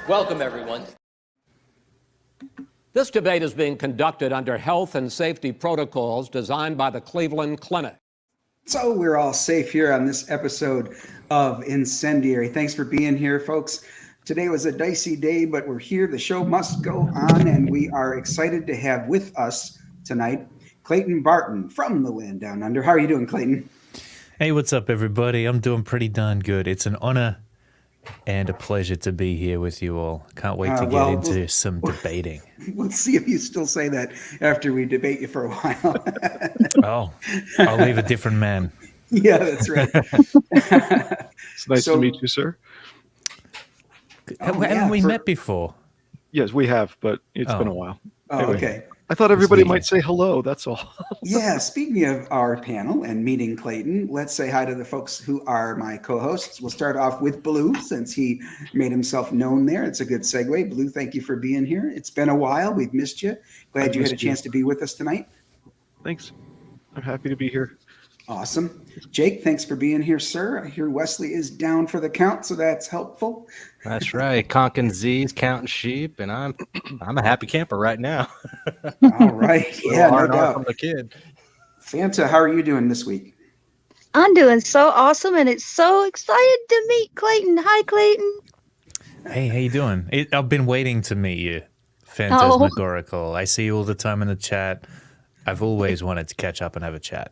Welcome, everyone. This debate is being conducted under health and safety protocols designed by the Cleveland Clinic. So we're all safe here on this episode of Incendiary. Thanks for being here, folks. Today was a dicey day, but we're here. The show must go on, and we are excited to have with us tonight Clayton Barton from the land down under. How are you doing, Clayton? Hey, what's up, everybody? I'm doing pretty darn good. It's an honor and a pleasure to be here with you all. Can't wait to get into some debating. We'll see if you still say that after we debate you for a while. Oh, I'll leave a different man. Yeah, that's right. It's nice to meet you, sir. Haven't we met before? Yes, we have, but it's been a while. Oh, Anyway, okay. I thought everybody might say hello, that's all. Yeah, speaking of our panel and meeting Clayton, let's say hi to the folks who are my co-hosts. We'll start off with Blue, since he made himself known there. It's a good segue. Blue, thank you for being here. It's been a while. We've missed you. Glad you had a chance to be with us tonight. Thanks. I'm happy to be here. Awesome. Jake, thanks for being here, sir. I hear Wesley is down for the count, so that's helpful. That's right. Conking Z's, counting sheep, and I'm a happy camper right now. All right. Yeah, no doubt. From a kid. Fanta, how are you doing this week? I'm doing so awesome, and it's so excited to meet Clayton. Hi, Clayton. Hey, how you doing? I've been waiting to meet you, Phantasmagorical. I see you all the time in the chat. I've always wanted to catch up and have a chat.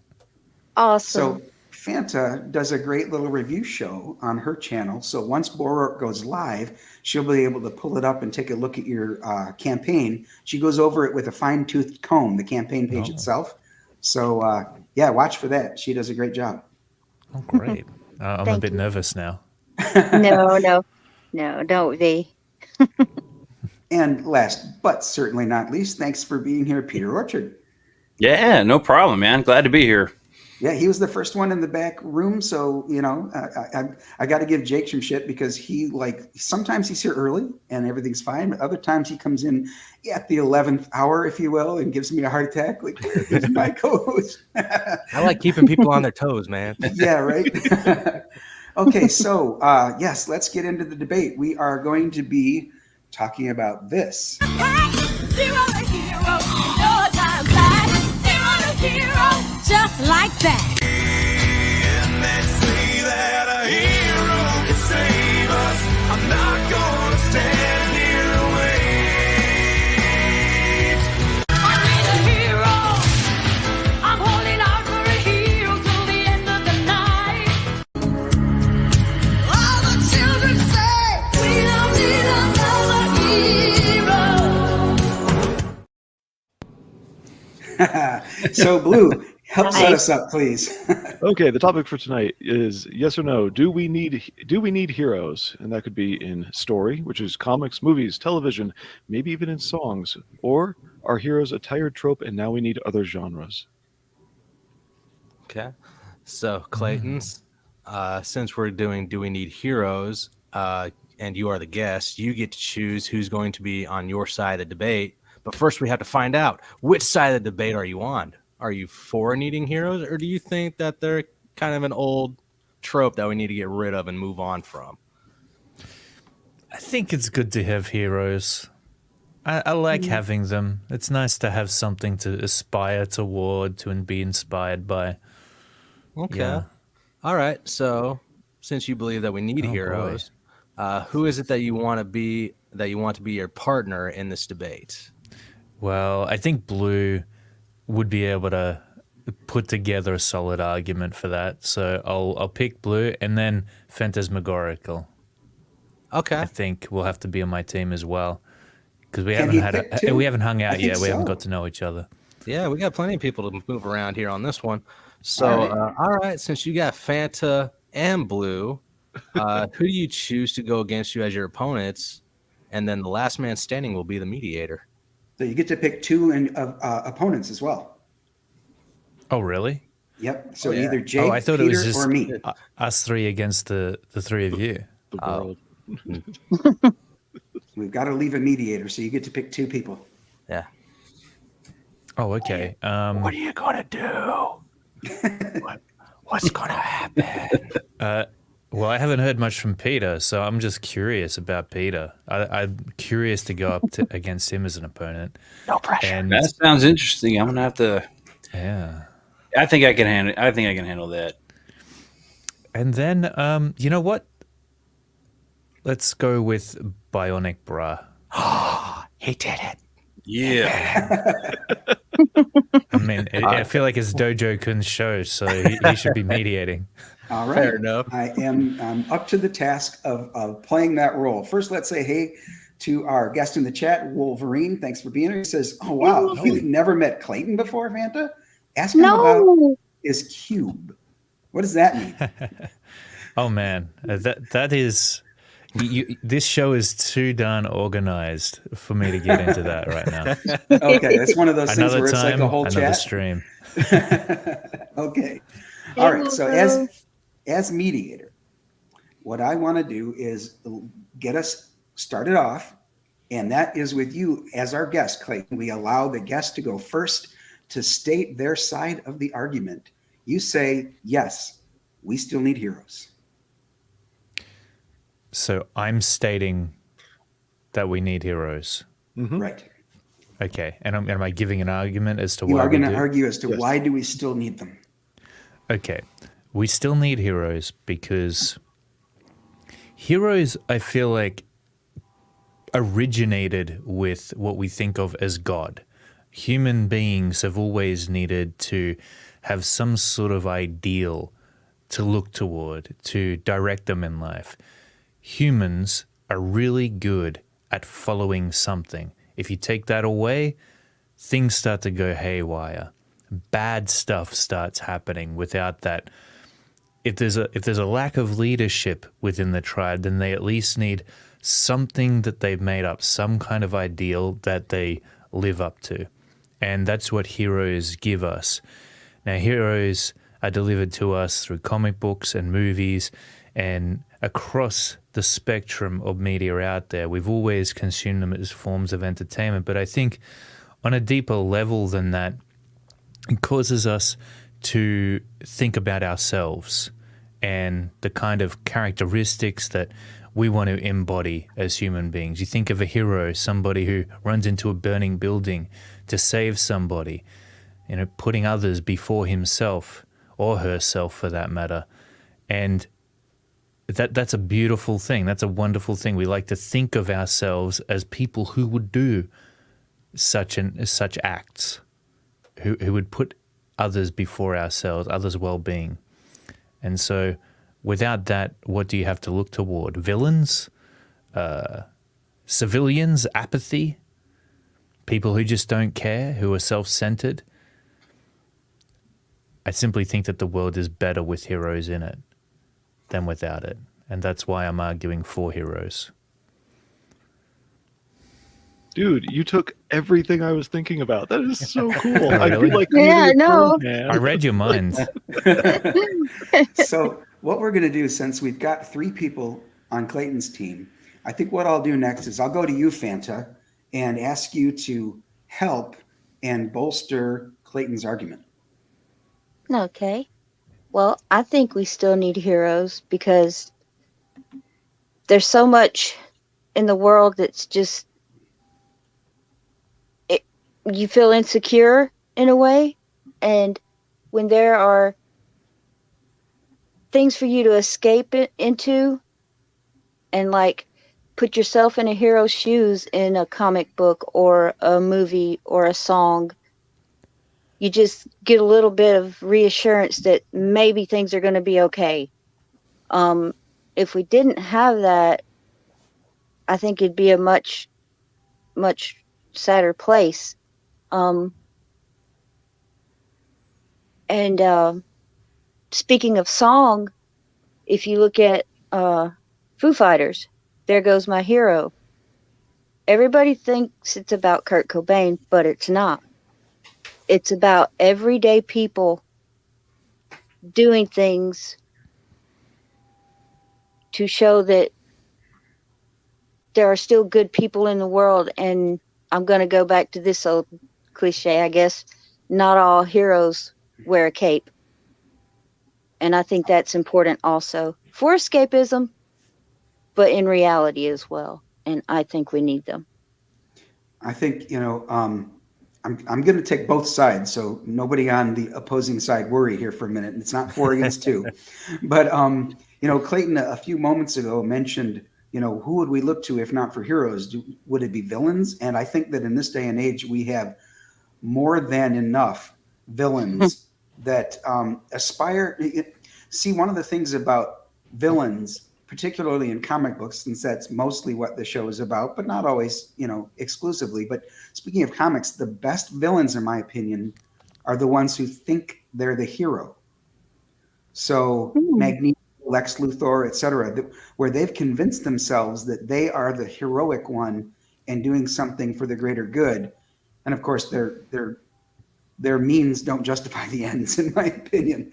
Awesome. So Fanta does a great little review show on her channel. So once Borork goes live, she'll be able to pull it up and take a look at your campaign. She goes over it with a fine-toothed comb, the campaign page itself. So, yeah, watch for that. She does a great job. Oh, great. I'm a bit nervous now. No, don't be. And last but certainly not least, thanks for being here, Peter Orchard. Yeah, no problem, man. Glad to be here. Yeah, he was the first one in the back room. So, you know, I got to give Jake some shit because sometimes he's here early and everything's fine. But other times he comes in at the 11th hour, if you will, and gives me a heart attack. Like, where's my co-host? I like keeping people on their toes, man. Yeah, right. Okay, so yes, let's get into the debate. We are going to be talking about this. Just like that. And they say that a hero can save us. I'm not gonna stand here and wait. I need a hero. I'm holding out for a hero till the end of the night. All the children say we don't need another hero. So, Blue, help set us up, please. Okay, the topic for tonight is yes or no. Do we need heroes? And that could be in story, which is comics, movies, television, maybe even in songs. Or are heroes a tired trope and now we need other genres? Okay. So, Clayton's, since we're doing Do We Need Heroes, and you are the guest, you get to choose who's going to be on your side of the debate. But first, we have to find out, which side of the debate are you on? Are you for needing heroes, or do you think that they're kind of an old trope that we need to get rid of and move on from? I think it's good to have heroes. I like having them. It's nice to have something to aspire toward, and be inspired by. Okay. Yeah. All right. So, since you believe that we need heroes, who is it that you want to be your partner in this debate? Well, I think Blue would be able to put together a solid argument for that. So I'll pick Blue, and then Phantasmagorical. Okay. I think will have to be on my team as well, because we haven't hung out yet. We haven't got to know each other. Yeah, we got plenty of people to move around here on this one. So, all right, since you got Fanta and Blue, who do you choose to go against you as your opponents? And then the last man standing will be the mediator. So you get to pick two opponents as well. Oh, really? Yep. So either Jake, I thought Peter, it was just or me. Us three against the three of you. The world. We've got to leave a mediator, so you get to pick two people. Yeah. Oh, okay. What are you gonna do? What's gonna happen? Well, I haven't heard much from Peter, so I'm just curious about Peter. I'm curious to go up against him as an opponent. No pressure. And That sounds interesting. I'm gonna have to. yeah, I think I can handle. I think I can handle that. and then you know what? Let's go with Bionic Bra. He did it. Yeah. I mean, I feel like it's Dojo Kun's show, so he should be mediating. All right. Fair enough. I am up to the task of playing that role. First, let's say hey to our guest in the chat, Wolverine. Thanks for being here. He says, oh, wow, you've never met Clayton before, Fanta? Ask him about No. his cube. What does that mean? Oh man, that is. This show is too darn organized for me to get into that right now. Okay, it's one of those things Another where it's like time, a whole another chat. stream. Okay. All right. So as mediator, what I want to do is get us started off, and that is with you as our guest, Clayton. We allow the guest to go first to state their side of the argument. You say, yes, we still need heroes. So I'm stating that we need heroes. Right. Okay, and am I giving an argument as to You why are we going to do? argue as to why do we still need them? Okay, we still need heroes because heroes, I feel like, originated with what we think of as God. Human beings have always needed to have some sort of ideal to look toward, to direct them in life. Humans are really good at following something. If you take that away, things start to go haywire. Bad stuff starts happening without that. If there's a lack of leadership within the tribe, then they at least need something that they've made up, some kind of ideal that they live up to. And that's what heroes give us. Now, heroes are delivered to us through comic books and movies and across the spectrum of media out there. We've always consumed them as forms of entertainment, but I think on a deeper level than that, it causes us to think about ourselves and the kind of characteristics that we want to embody as human beings. You think of a hero, somebody who runs into a burning building to save somebody, putting others before himself or herself for that matter. And that's a beautiful thing. That's a wonderful thing. We like to think of ourselves as people who would do such acts, who would put others before ourselves, others' well-being. And so without that, what do you have to look toward? Villains? Civilians? Apathy? People who just don't care, who are self-centered? I simply think that the world is better with heroes in it than without it. And that's why I'm arguing for heroes. Dude, you took everything I was thinking about. That is so cool. I Really? feel like Yeah, really no. cool, man. I read your mind. So what we're going to do, since we've got 3 people on Clayton's team, I think what I'll do next is I'll go to you, Fanta, and ask you to help and bolster Clayton's argument. Okay. Well, I think we still need heroes because there's so much in the world that's just you feel insecure in a way, and when there are things for you to escape into and like put yourself in a hero's shoes in a comic book or a movie or a song, you just get a little bit of reassurance that maybe things are going to be okay. If we didn't have that, I think it'd be a much, much sadder place. Speaking of song, if you look at Foo Fighters, There Goes My Hero. Everybody thinks it's about Kurt Cobain, but it's not. It's about everyday people doing things to show that there are still good people in the world. And I'm going to go back to this old cliche, I guess. Not all heroes wear a cape. And I think that's important also. for escapism, but in reality as well. And I think we need them. I think, I'm going to take both sides, so nobody on the opposing side worry here for a minute. It's not 4 against 2. But, Clayton, a few moments ago mentioned, who would we look to if not for heroes? Would it be villains? And I think that in this day and age, we have more than enough villains that aspire. See, one of the things about villains, particularly in comic books, since that's mostly what the show is about, but not always, exclusively. But speaking of comics, the best villains, in my opinion, are the ones who think they're the hero. So Magneto, Lex Luthor, etc., where they've convinced themselves that they are the heroic one and doing something for the greater good. And of course, their means don't justify the ends, in my opinion.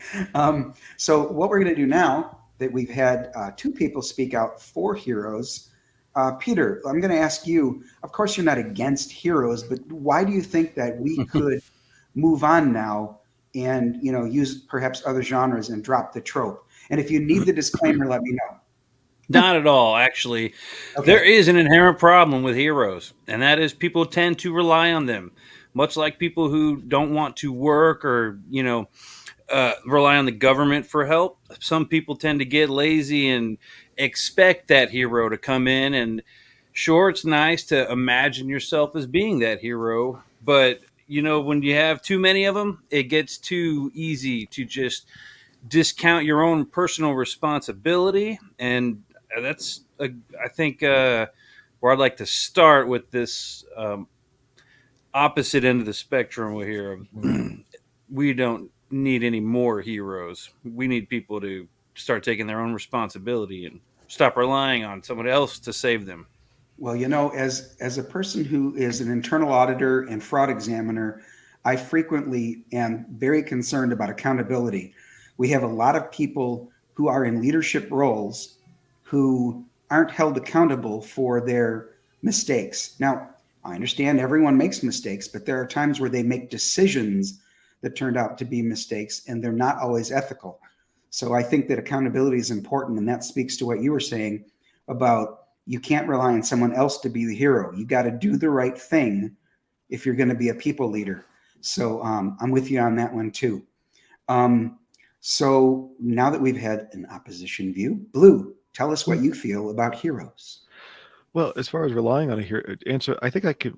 So what we're going to do now that we've had 2 people speak out for heroes, Peter, I'm going to ask you. Of course, you're not against heroes, but why do you think that we could move on now and use perhaps other genres and drop the trope? And if you need the disclaimer, let me know. Not at all, actually. Okay. There is an inherent problem with heroes, and that is people tend to rely on them, much like people who don't want to work or, rely on the government for help. Some people tend to get lazy and expect that hero to come in. And sure, it's nice to imagine yourself as being that hero, but when you have too many of them, it gets too easy to just discount your own personal responsibility. And that's, I think, where I'd like to start with this opposite end of the spectrum here. We don't need any more heroes. We need people to start taking their own responsibility and stop relying on someone else to save them. Well, as a person who is an internal auditor and fraud examiner, I frequently am very concerned about accountability. We have a lot of people who are in leadership roles who aren't held accountable for their mistakes. Now, I understand everyone makes mistakes, but there are times where they make decisions that turned out to be mistakes, and they're not always ethical. So I think that accountability is important, and that speaks to what you were saying about you can't rely on someone else to be the hero. You got to do the right thing if you're going to be a people leader. So I'm with you on that one too. So now that we've had an opposition view, Blue, tell us what you feel about heroes. Well, as far as relying on a hero answer, I think I could.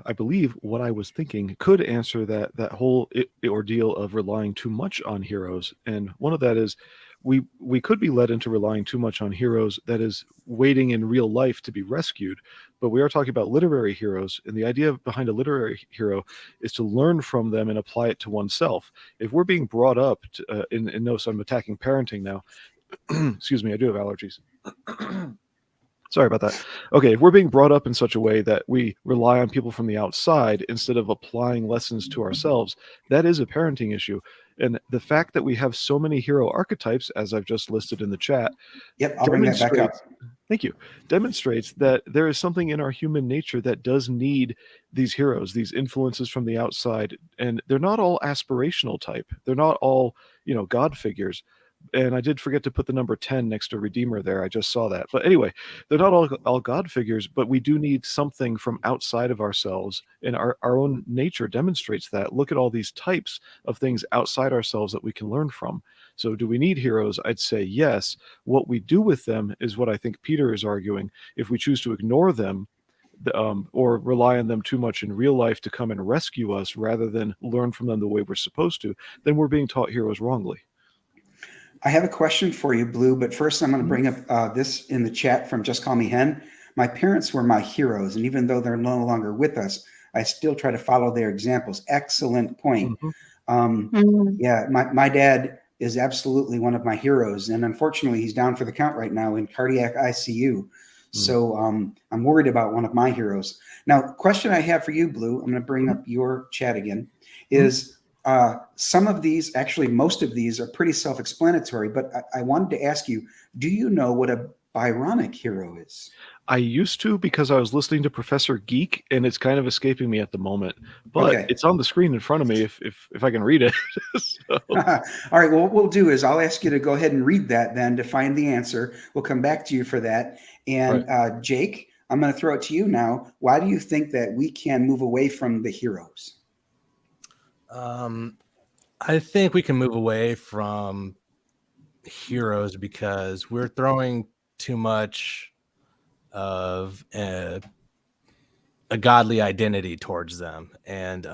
I believe what I was thinking could answer that whole ordeal of relying too much on heroes. And one of that is we could be led into relying too much on heroes that is waiting in real life to be rescued. But we are talking about literary heroes, and the idea behind a literary hero is to learn from them and apply it to oneself. If we're being brought up to, notice I'm attacking parenting now. Excuse me, I do have allergies. Sorry about that. Okay, if we're being brought up in such a way that we rely on people from the outside instead of applying lessons to ourselves, that is a parenting issue. And the fact that we have so many hero archetypes, as I've just listed in the chat, Yep, I'll bring that back up. Thank you. Demonstrates that there is something in our human nature that does need these heroes, these influences from the outside. And they're not all aspirational type. They're not all, God figures. And I did forget to put the number 10 next to Redeemer there. I just saw that. But anyway, they're not all God figures, but we do need something from outside of ourselves. And our own nature demonstrates that. Look at all these types of things outside ourselves that we can learn from. So do we need heroes? I'd say yes. What we do with them is what I think Peter is arguing. If we choose to ignore them, or rely on them too much in real life to come and rescue us rather than learn from them the way we're supposed to, then we're being taught heroes wrongly. I have a question for you, Blue, but first I'm going to bring up this in the chat from Just Call Me Hen. My parents were my heroes, and even though they're no longer with us, I still try to follow their examples. Excellent point. Yeah, my dad is absolutely one of my heroes, and unfortunately he's down for the count right now in cardiac ICU. So I'm worried about one of my heroes. Now, question I have for you, Blue, I'm going to bring up your chat again, is some of these, actually most of these are pretty self-explanatory, but I wanted to ask you, do you know what a Byronic hero is? I used to because I was listening to Professor Geek, and it's kind of escaping me at the moment. But Okay. it's on the screen in front of me if I can read it. So, All right. Well, what we'll do is I'll ask you to go ahead and read that then to find the answer. We'll come back to you for that. And Jake, I'm going to throw it to you now. Why do you think that we can move away from the heroes? I think we can move away from heroes because we're throwing too much of a godly identity towards them. And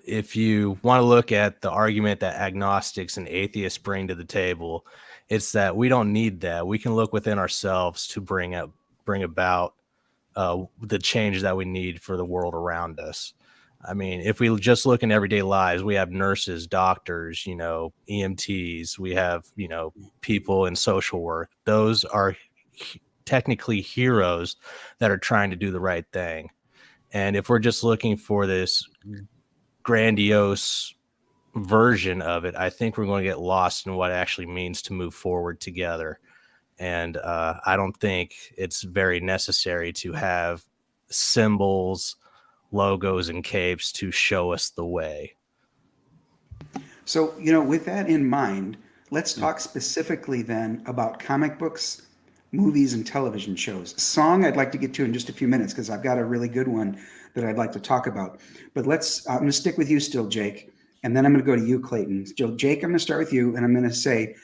if you want to look at the argument that agnostics and atheists bring to the table, it's that we don't need that. We can look within ourselves to bring about the change that we need for the world around us. I mean, if we just look in everyday lives, we have nurses, doctors, EMTs, we have, people in social work. Those are technically heroes that are trying to do the right thing. And if we're just looking for this grandiose version of it, I think we're going to get lost in what it actually means to move forward together. And I don't think it's very necessary to have symbols, logos, and capes to show us the way. So, with that in mind, let's talk specifically then about comic books, movies, and television shows. Song I'd like to get to in just a few minutes because I've got a really good one that I'd like to talk about. But I'm going to stick with you still, Jake, and then I'm going to go to you, Clayton. Jake, I'm going to start with you, and I'm going to say,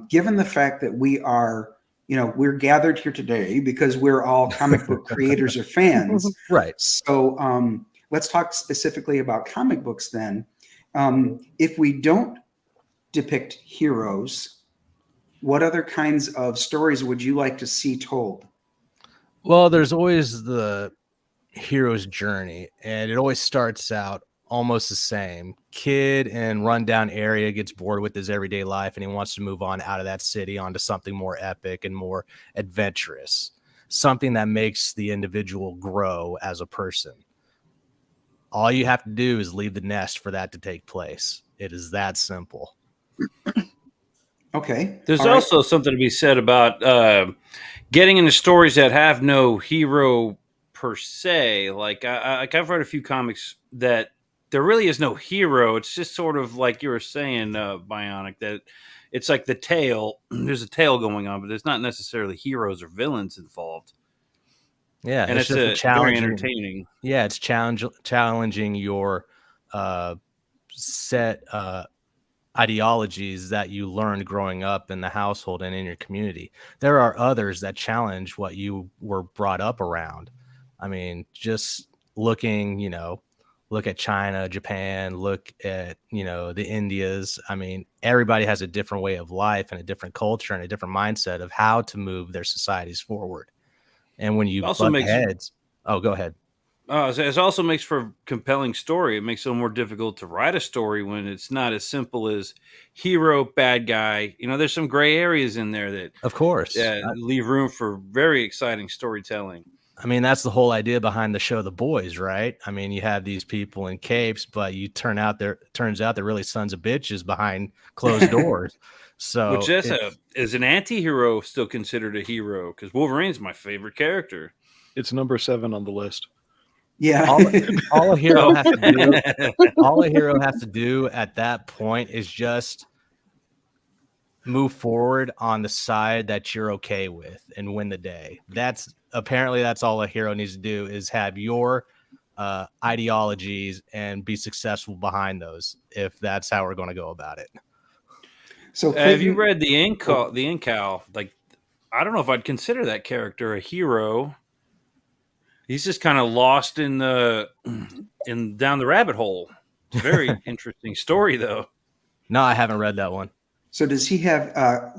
given the fact that we are, we're gathered here today because we're all comic book creators or fans. Right. So let's talk specifically about comic books then. If we don't depict heroes, what other kinds of stories would you like to see told? Well, there's always the hero's journey, and it always starts out almost the same. Kid in rundown area gets bored with his everyday life, and he wants to move on out of that city onto something more epic and more adventurous, something that makes the individual grow as a person. All you have to do is leave the nest for that to take place. It is that simple. Okay. There's All right. also something to be said about getting into stories that have no hero per se. Like I've read a few comics that there really is no hero. It's just sort of like you were saying, Bionic, that it's like the tale. There's a tale going on, but there's not necessarily heroes or villains involved. Yeah, And it's just very entertaining. Yeah, it's challenging your set ideologies that you learned growing up in the household and in your community. There are others that challenge what you were brought up around. I mean, just looking, look at China, Japan, look at, the Indias. I mean, everybody has a different way of life and a different culture and a different mindset of how to move their societies forward. And when you butt heads, go ahead. It also makes for a compelling story. It makes it more difficult to write a story when it's not as simple as hero, bad guy. There's some gray areas in there that, of course, leave room for very exciting storytelling. I mean, that's the whole idea behind the show The Boys, right? I mean, you have these people in capes, but turns out they're really sons of bitches behind closed doors. So, which is an anti-hero still considered a hero? Because Wolverine's my favorite character. It's number 7 on the list. Yeah. all a hero has to do at that point is just move forward on the side that you're okay with and win the day. That's all a hero needs to do, is have your ideologies and be successful behind those, if that's how we're going to go about it. So have you read the Incal? Like, I don't know if I'd consider that character a hero. He's just kind of lost down the rabbit hole. It's a very interesting story, though. No, I haven't read that one. So does he have,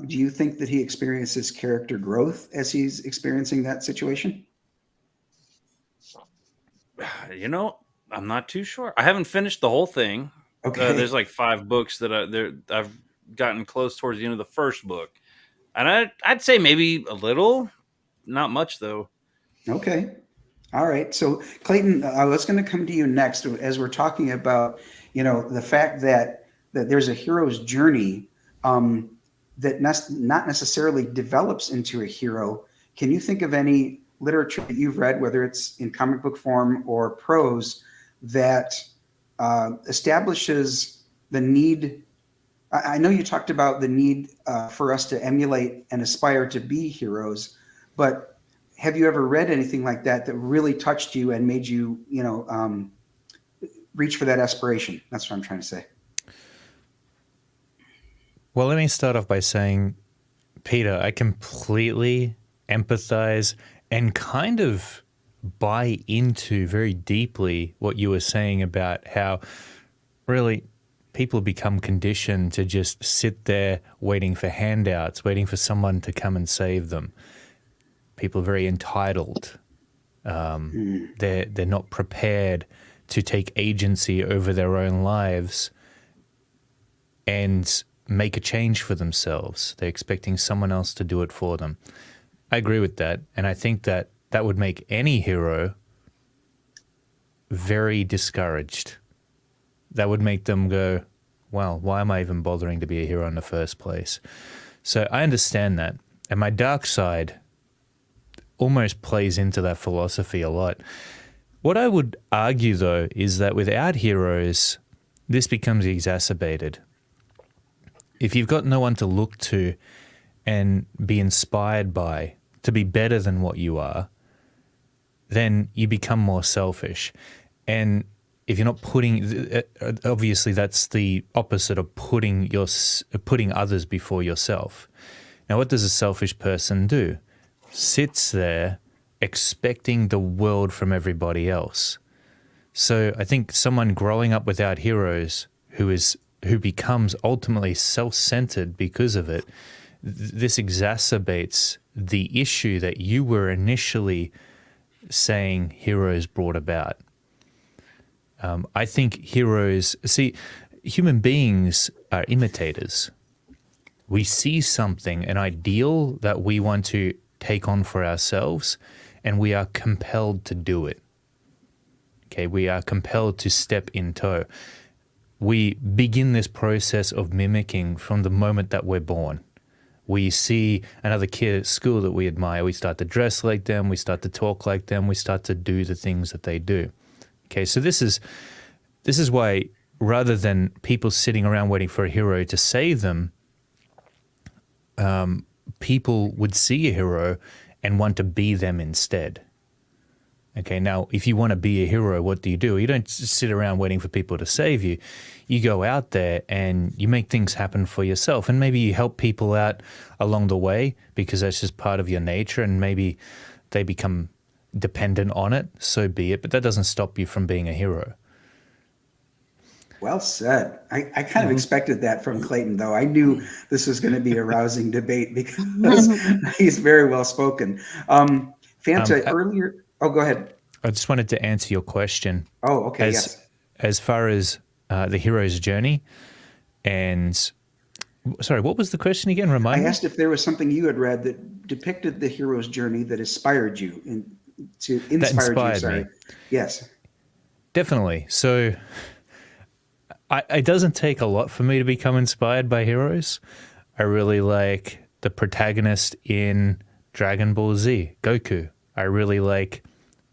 do you think that he experiences character growth as he's experiencing that situation? I'm not too sure. I haven't finished the whole thing. Okay. There's like 5 books that I've gotten close towards the end of the first book. And I'd say maybe a little, not much though. Okay. All right. So Clayton, I was going to come to you next as we're talking about, the fact that there's a hero's journey. that not necessarily develops into a hero. Can you think of any literature that you've read, whether it's in comic book form or prose, that establishes the need? I know you talked about the need for us to emulate and aspire to be heroes, but have you ever read anything like that that really touched you and made you, reach for that aspiration? That's what I'm trying to say. Well, let me start off by saying, Peter, I completely empathize and kind of buy into very deeply what you were saying about how really people become conditioned to just sit there waiting for handouts, waiting for someone to come and save them. People are very entitled. They're not prepared to take agency over their own lives and make a change for themselves. They're expecting someone else to do it for them. I agree with that, and I think that that would make any hero very discouraged. That would make them go, well, why am I even bothering to be a hero in the first place? So I understand that. And my dark side almost plays into that philosophy a lot. What I would argue, though, is that without heroes, this becomes exacerbated. If you've got no one to look to and be inspired by, to be better than what you are, then you become more selfish. And if you're not putting, obviously that's the opposite of putting others before yourself. Now, what does a selfish person do? Sits there expecting the world from everybody else. So I think someone growing up without heroes who becomes ultimately self-centered because of it, this exacerbates the issue that you were initially saying heroes brought about. I think heroes, human beings are imitators. We see something, an ideal that we want to take on for ourselves, and we are compelled to do it. Okay, we are compelled to step in tow. We begin this process of mimicking from the moment that we're born. We see another kid at school that we admire. We start to dress like them. We start to talk like them. We start to do the things that they do. Okay, so this is why rather than people sitting around waiting for a hero to save them, people would see a hero and want to be them instead. Okay, now if you want to be a hero, what do? You don't sit around waiting for people to save you. You go out there and you make things happen for yourself, and maybe you help people out along the way because that's just part of your nature, and maybe they become dependent on it, so be it, but that doesn't stop you from being a hero. Well said. I kind of expected that from Clayton, though. I knew this was going to be a rousing debate because he's very well spoken. Fanta, earlier... Oh, go ahead. I just wanted to answer your question. Oh, okay, yes. As far as the hero's journey, and... Sorry, what was the question again? Remind me. I asked if there was something you had read that depicted the hero's journey that inspired you. Inspired me. Yes. Definitely. So... it doesn't take a lot for me to become inspired by heroes. I really like the protagonist in Dragon Ball Z, Goku. I really like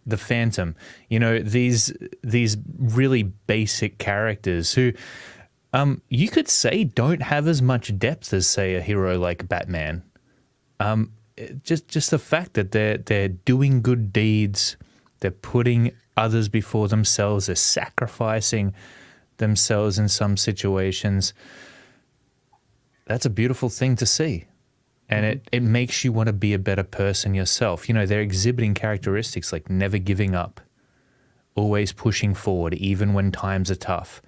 the Phantom. You know, these really basic characters who you could say don't have as much depth as, say, a hero like Batman. Just the fact that they're doing good deeds, they're putting others before themselves, they're sacrificing themselves in some situations. That's a beautiful thing to see. And it makes you want to be a better person yourself. You know, they're exhibiting characteristics like never giving up, always pushing forward, even when times are tough.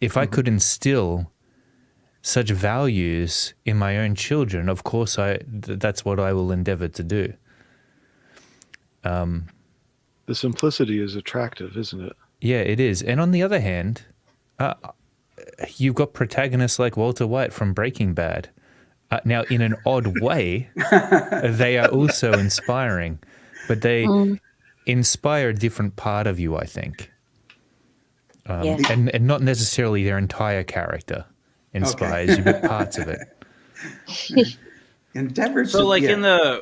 If I could instill such values in my own children, of course, that's what I will endeavor to do. The simplicity is attractive, isn't it? Yeah, it is. And on the other hand, you've got protagonists like Walter White from Breaking Bad. Now, in an odd way, they are also inspiring, but they inspire a different part of you, I think. Yes. And not necessarily their entire character inspires you, but parts of it. endeavored So to, like yeah.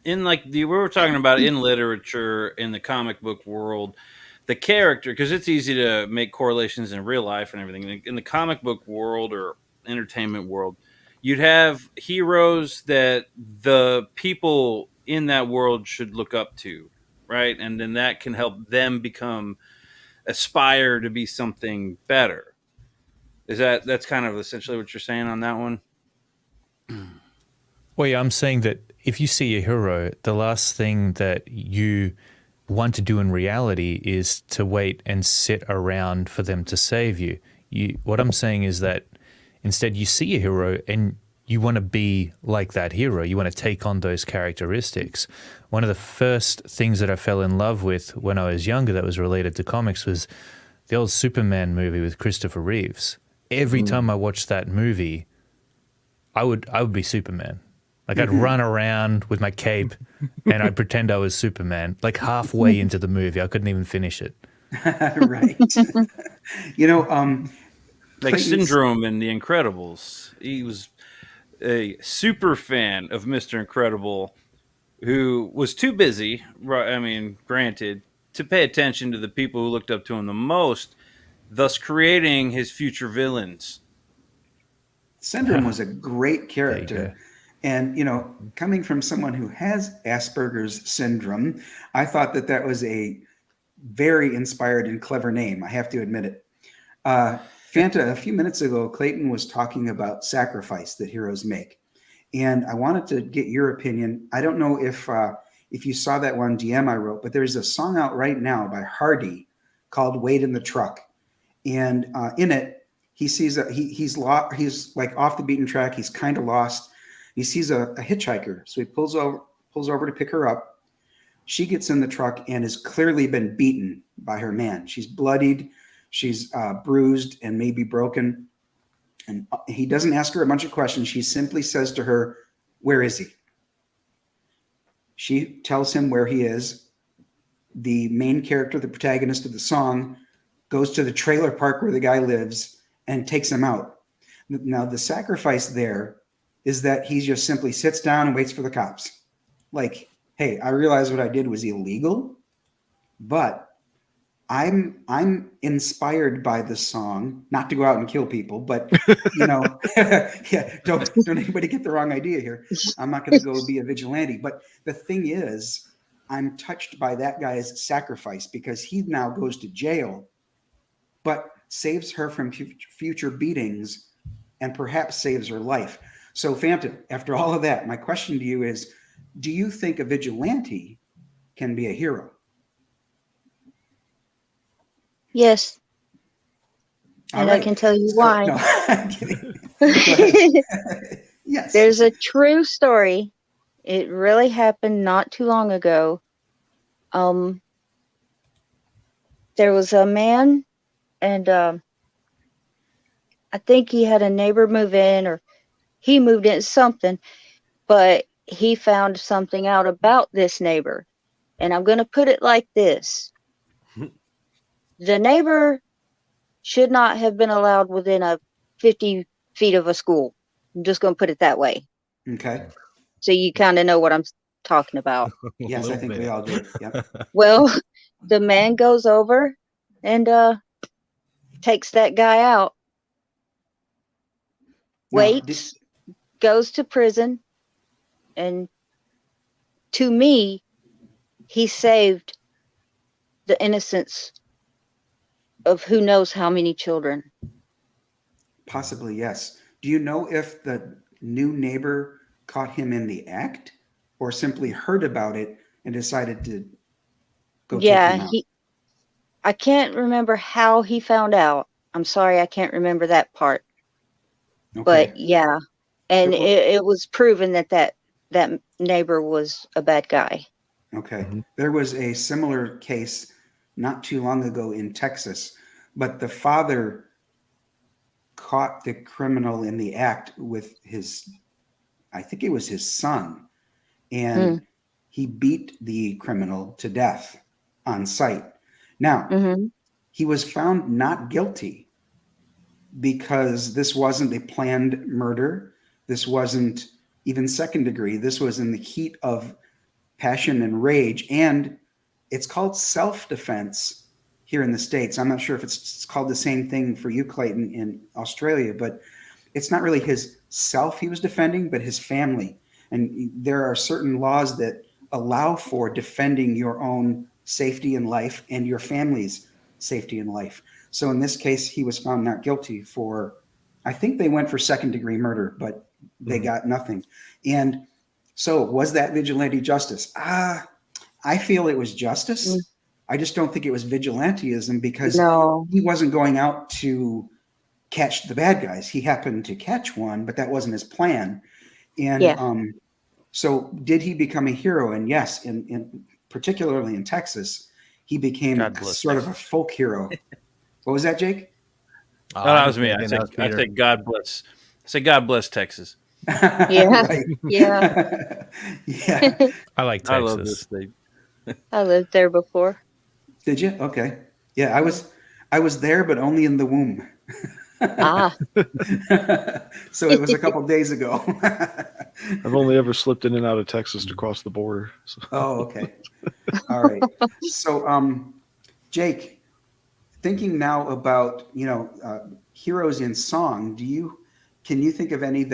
we were talking about in literature, in the comic book world, the character, because it's easy to make correlations in real life and everything. In the comic book world or entertainment world, you'd have heroes that the people in that world should look up to, right? And then that can help them aspire to be something better. That's kind of essentially what you're saying on that one? Well, yeah, I'm saying that if you see a hero, the last thing that you want to do in reality is to wait and sit around for them to save you. What I'm saying is that instead you see a hero and you want to be like that hero. You want to take on those characteristics. One of the first things that I fell in love with when I was younger that was related to comics was the old Superman movie with Christopher Reeves. Every time I watched that movie, I would be Superman. Like I'd run around with my cape and I'd pretend I was Superman. Like halfway into the movie, I couldn't even finish it. Right. You know, Like Clayton's- Syndrome in The Incredibles. He was a super fan of Mr. Incredible who was too busy, I mean, granted, to pay attention to the people who looked up to him the most, thus creating his future villains. Syndrome was a great There you character. go. And, you know, coming from someone who has Asperger's syndrome, I thought that that was a very inspired and clever name. I have to admit it. Fanta, a few minutes ago, Clayton was talking about sacrifice that heroes make. And I wanted to get your opinion. I don't know if you saw that one DM I wrote, but there's a song out right now by Hardy called "Wait in the Truck," and in it he sees he's like off the beaten track. He's kind of lost. He sees a hitchhiker, so he pulls over to pick her up. She gets in the truck and has clearly been beaten by her man. She's bloodied, she's bruised and maybe broken. And he doesn't ask her a bunch of questions. She simply says to her, "Where is he?" She tells him where he is. The main character, the protagonist of the song, goes to the trailer park where the guy lives and takes him out. Now, the sacrifice there is that he just simply sits down and waits for the cops. Like, hey, I realize what I did was illegal, but I'm inspired by the song, not to go out and kill people, but you know, yeah, don't anybody get the wrong idea here. I'm not going to go be a vigilante, but the thing is, I'm touched by that guy's sacrifice because he now goes to jail, but saves her from future beatings and perhaps saves her life. So, Fanta, after all of that, my question to you is, do you think a vigilante can be a hero? Yes, All and I right. can tell you So- why. No, I'm kidding. Go ahead. Yes. There's a true story. It really happened not too long ago. There was a man, and I think he had a neighbor move in, or he moved in, something, but he found something out about this neighbor. And I'm going to put it like this. The neighbor should not have been allowed within a 50 feet of a school. I'm just going to put it that way. Okay. So you kind of know what I'm talking about. Yes, I little think we bit. all do. Yep. Well, the man goes over and takes that guy out, Now, waits, goes to prison, and to me, he saved the innocence of who knows how many children. Possibly, yes. Do you know if the new neighbor caught him in the act or simply heard about it and decided to go take him out? I can't remember how he found out. I'm sorry, I can't remember that part. Okay. But yeah, and Well- it was proven that neighbor was a bad guy. Okay. Mhm. There was a similar case not too long ago in Texas, but the father caught the criminal in the act with I think it was his son, and he beat the criminal to death on sight. Now, Hmm. he was found not guilty because this wasn't a planned murder. This wasn't even second degree. This was in the heat of passion and rage. And it's called self-defense here in the States. I'm not sure if it's called the same thing for you, Clayton, in Australia, but it's not really his self he was defending, but his family. And there are certain laws that allow for defending your own safety in life and your family's safety in life. So in this case, he was found not guilty for, I think they went for second degree murder, but they got nothing. And so was that vigilante justice? I feel it was justice. I just don't think it was vigilantism because No. he wasn't going out to catch the bad guys. He happened to catch one, but that wasn't his plan. And Yeah. so did he become a hero? And yes, in particularly in Texas, he became God bless sort of a folk hero. What was that, Jake? No, that was me. I thinking that was said Peter. God bless. I said God bless Texas. Yeah. Right. Yeah. Yeah. I like I love this Texas. state. I lived there before. Did you? Okay. Yeah, I was there, but only in the womb. Ah. So it was a couple days ago. I've only ever slipped in and out of Texas to cross the border. So. Oh, okay. All right. So, Jake, thinking now about, heroes in song, can you think of any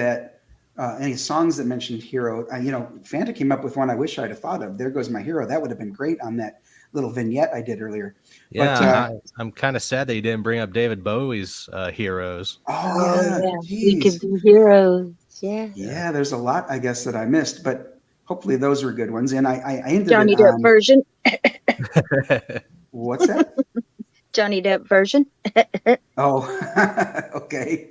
any songs that mentioned hero? Fanta came up with one I wish I'd have thought of. There Goes My Hero. That would have been great on that little vignette I did earlier. Yeah, I'm kind of sad that you didn't bring up David Bowie's Heroes. Oh, yeah. We Geez. could be heroes. Yeah. Yeah, there's a lot, I guess, that I missed, but hopefully those were good ones. And I ended Johnny it Depp on, version. what's that? Johnny Depp version. Oh, okay.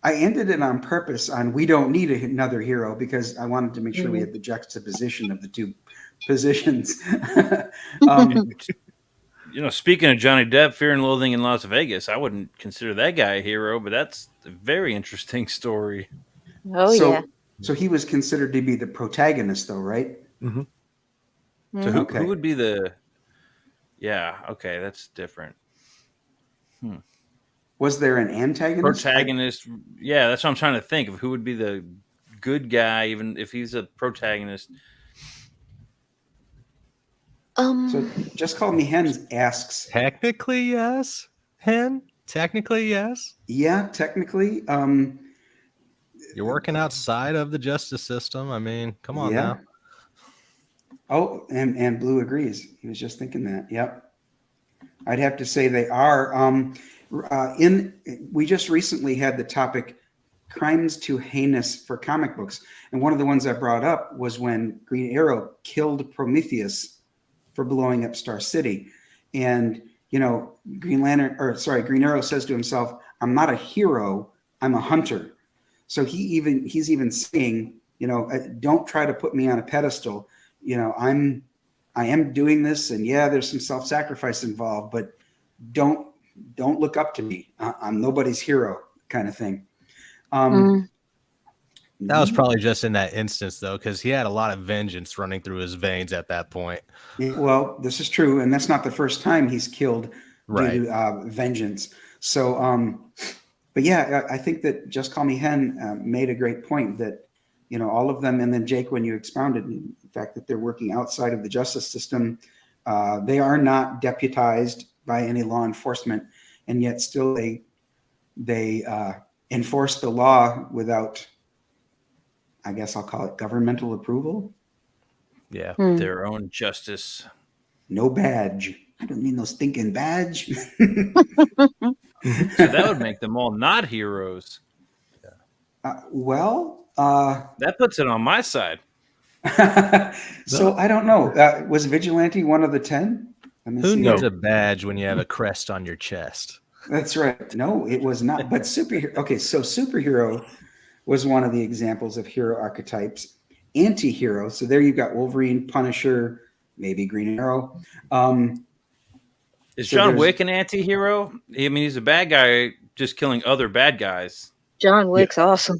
I ended it on purpose on We Don't Need Another Hero because I wanted to make sure we had the juxtaposition of the two positions. Speaking of Johnny Depp, Fear and Loathing in Las Vegas, I wouldn't consider that guy a hero, but that's a very interesting story. Oh, yeah. So he was considered to be the protagonist, though, right? Mm-hmm. So who, Okay. who would be the? Yeah, okay, that's different. Was there an antagonist? Protagonist. Yeah, that's what I'm trying to think of. Who would be the good guy, even if he's a protagonist? So Just Call Me Hen asks. Technically, yes. Hen? Technically, yes. Yeah, technically. You're working outside of the justice system. I mean, come on Yeah. now. Oh, and Blue agrees. He was just thinking that. Yep. I'd have to say they are. We just recently had the topic crimes too heinous for comic books. And one of the ones I brought up was when Green Arrow killed Prometheus for blowing up Star City. And, Green Arrow says to himself, I'm not a hero, I'm a hunter. So he's even saying, don't try to put me on a pedestal. I am doing this, and yeah, there's some self-sacrifice involved, but don't look up to me. I'm nobody's hero, kind of thing. That was probably just in that instance, though, because he had a lot of vengeance running through his veins at that point. Well, this is true, and that's not the first time he's killed Right. due to vengeance. So, but yeah, I think that Just Call Me Hen made a great point that, all of them, and then Jake, when you expounded the fact that they're working outside of the justice system, they are not deputized by any law enforcement, and yet still they enforce the law without, I guess I'll call it governmental approval. Yeah. Their own justice. No badge. I don't need no stinking badge. So that would make them all not heroes. That puts it on my side. So I don't know. Was Vigilante one of the 10? Who needs a badge when you have a crest on your chest? That's right. No, it was not. But superhero. Okay, so superhero was one of the examples of hero archetypes. Anti-hero. So there you've got Wolverine, Punisher, maybe Green Arrow. Is John Wick an anti-hero? I mean, he's a bad guy just killing other bad guys. John Wick's awesome.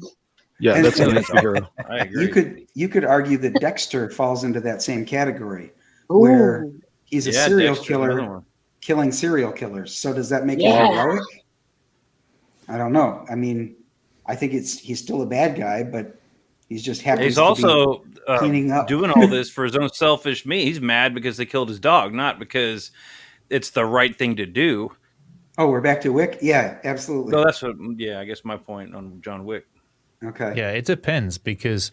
Yeah, And- that's an and- anti-hero. I agree. You could argue that Dexter falls into that same category, Ooh. where he's a Yeah, serial Dexter's another killer one. killing serial killers. So does that make Yeah. him heroic? I don't know. I mean, I think he's still a bad guy, but he's just happens He's to also be cleaning up. doing all this for his own selfish means. He's mad because they killed his dog, not because it's the right thing to do. Oh, we're back to Wick? Yeah, absolutely. No, that's what. Yeah, I guess my point on John Wick. Okay. Yeah, it depends, because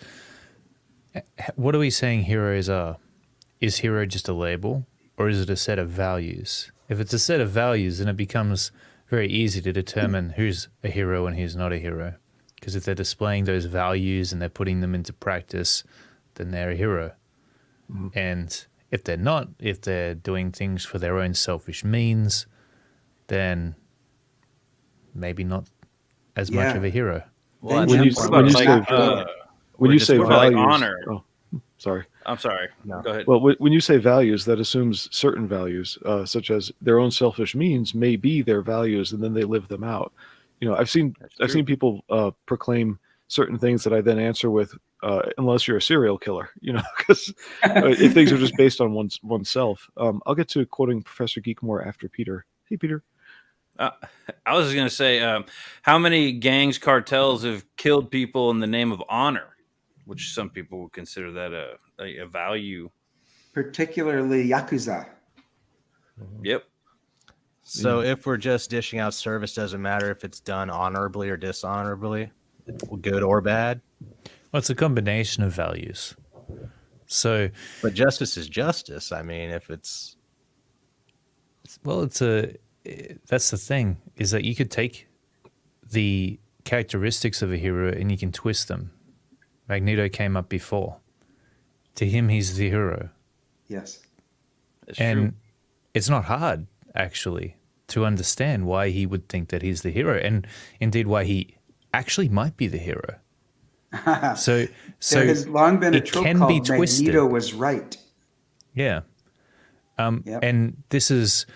what are we saying heroes are? Is hero just a label, or is it a set of values? If it's a set of values, then it becomes very easy to determine who's a hero and who's not a hero. Because if they're displaying those values and they're putting them into practice, then they're a hero. And if they're not, if they're doing things for their own selfish means, then maybe not as much Yeah. of a hero. Well, Then that's Jim what was about, not like, good. When or you just say what about, like, values, honor. oh, sorry. I'm sorry. No. Go ahead. Well, when you say values, that assumes certain values, such as their own selfish means may be their values, and then they live them out. You know, I've seen people proclaim certain things that I then answer with, unless you're a serial killer, you know, because if things are just based on oneself. I'll get to quoting Professor Geekmore after Peter. Hey, Peter. I was just going to say, how many gangs, cartels have killed people in the name of honor, which some people would consider that a value. Particularly Yakuza. Yep. So if we're just dishing out service, doesn't matter if it's done honorably or dishonorably, good or bad. Well, it's a combination of values. So, But justice is justice. I mean, if it's well, that's the thing, is that you could take the characteristics of a hero and you can twist them. Magneto came up before. To him, he's the hero. Yes. That's And true. it's not hard, actually, to understand why he would think that he's the hero, and indeed why he actually might be the hero. So There has long been a it trope can be called twisted. Magneto was right. Yeah. Yep. And this is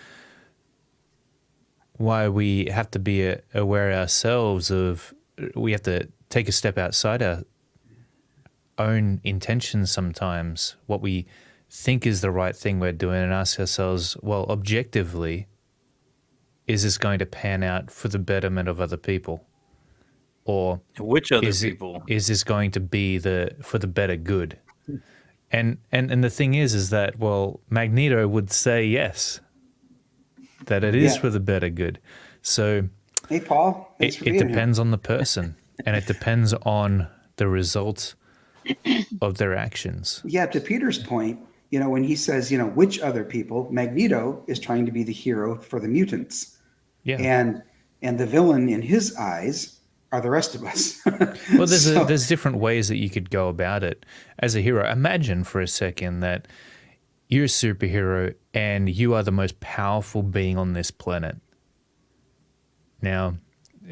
why we have to be aware ourselves of, we have to take a step outside our own intentions sometimes, what we think is the right thing we're doing, and ask ourselves, well, objectively, is this going to pan out for the betterment of other people? Or Which other is people? is this going to be for the better good? And the thing is that, well, Magneto would say yes, that it is Yeah. for the better good. So Hey, Paul. Thanks for it being depends on the person, and it depends on the result of their actions. here. Yeah, to Peter's point, when he says, which other people, Magneto is trying to be the hero for the mutants. Yeah. And the villain in his eyes are the rest of us. Well, So- there's different ways that you could go about it as a hero. Imagine for a second that you're a superhero and you are the most powerful being on this planet. Now,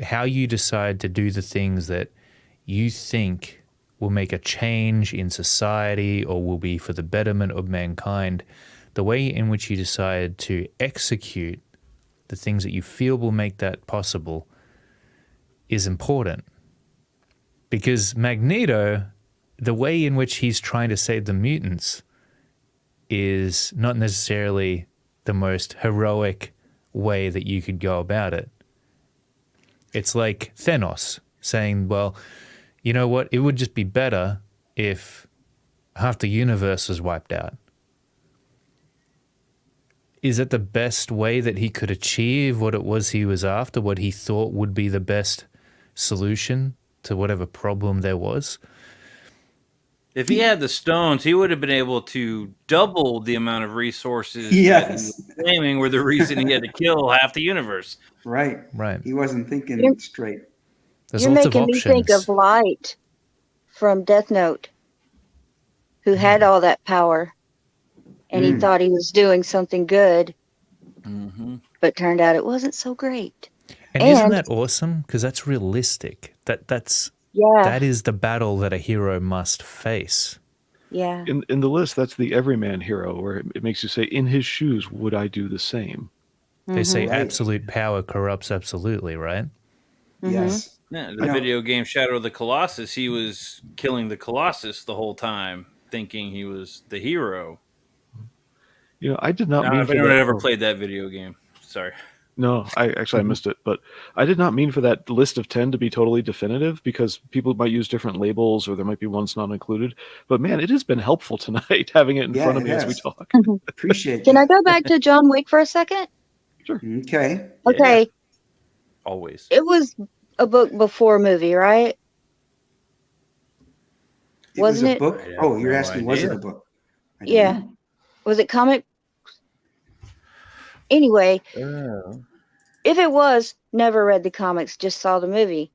how you decide to do the things that you think will make a change in society or will be for the betterment of mankind, the way in which you decide to execute the things that you feel will make that possible is important. Because Magneto, the way in which he's trying to save the mutants is not necessarily the most heroic way that you could go about it. It's like Thanos saying, well, you know what, it would just be better if half the universe was wiped out. Is it the best way that he could achieve what it was he was after, what he thought would be the best solution to whatever problem there was? If he had the stones, he would have been able to double the amount of resources Yes. that he was claiming were the reason he had to kill half the universe. Right. Right. He wasn't thinking You're- straight. There's You're lots of making me think options. of Light from Death Note, who had all that power, and he thought he was doing something good, but turned out it wasn't so great. And isn't and- that awesome? Because that's realistic. That Yeah, is the battle that a hero must face. yeah. In the list, that's the everyman hero, where it makes you say, in his shoes, would I do the same? They say Right. absolute power corrupts absolutely, right? Yes. Yeah, the Yeah. video game Shadow of the Colossus, he was killing the Colossus the whole time, thinking he was the hero. You know, I did not Now, mean if for anyone that. had ever played that video game, sorry. No, I missed it, but I did not mean for that list of 10 to be totally definitive because people might use different labels or there might be ones not included. But man, it has been helpful tonight having it in Yeah, front of it me as we has. talk. Appreciate Can I that. go back to John Wick for a second? Okay. Okay, Always. it was a book before a movie, right? It was Wasn't a it? book. I have Oh, you're no asking, was it idea. a book? I don't Yeah. know. Was it comic? Anyway, if it was, never read the comics, just saw the movie.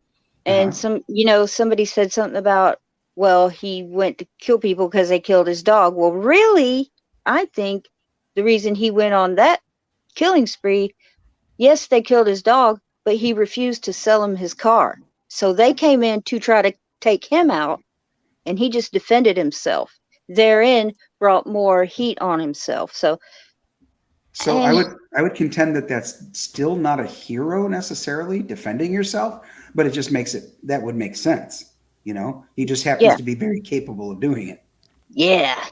And somebody said something about, well, he went to kill people because they killed his dog. Well, really, I think the reason he went on that killing spree, yes, they killed his dog, but he refused to sell him his car. So they came in to try to take him out, and he just defended himself. Therein brought more heat on himself. So So I would contend that that's still not a hero necessarily defending yourself, but it just that would make sense. He just happens yeah, to be very capable of doing it. yeah.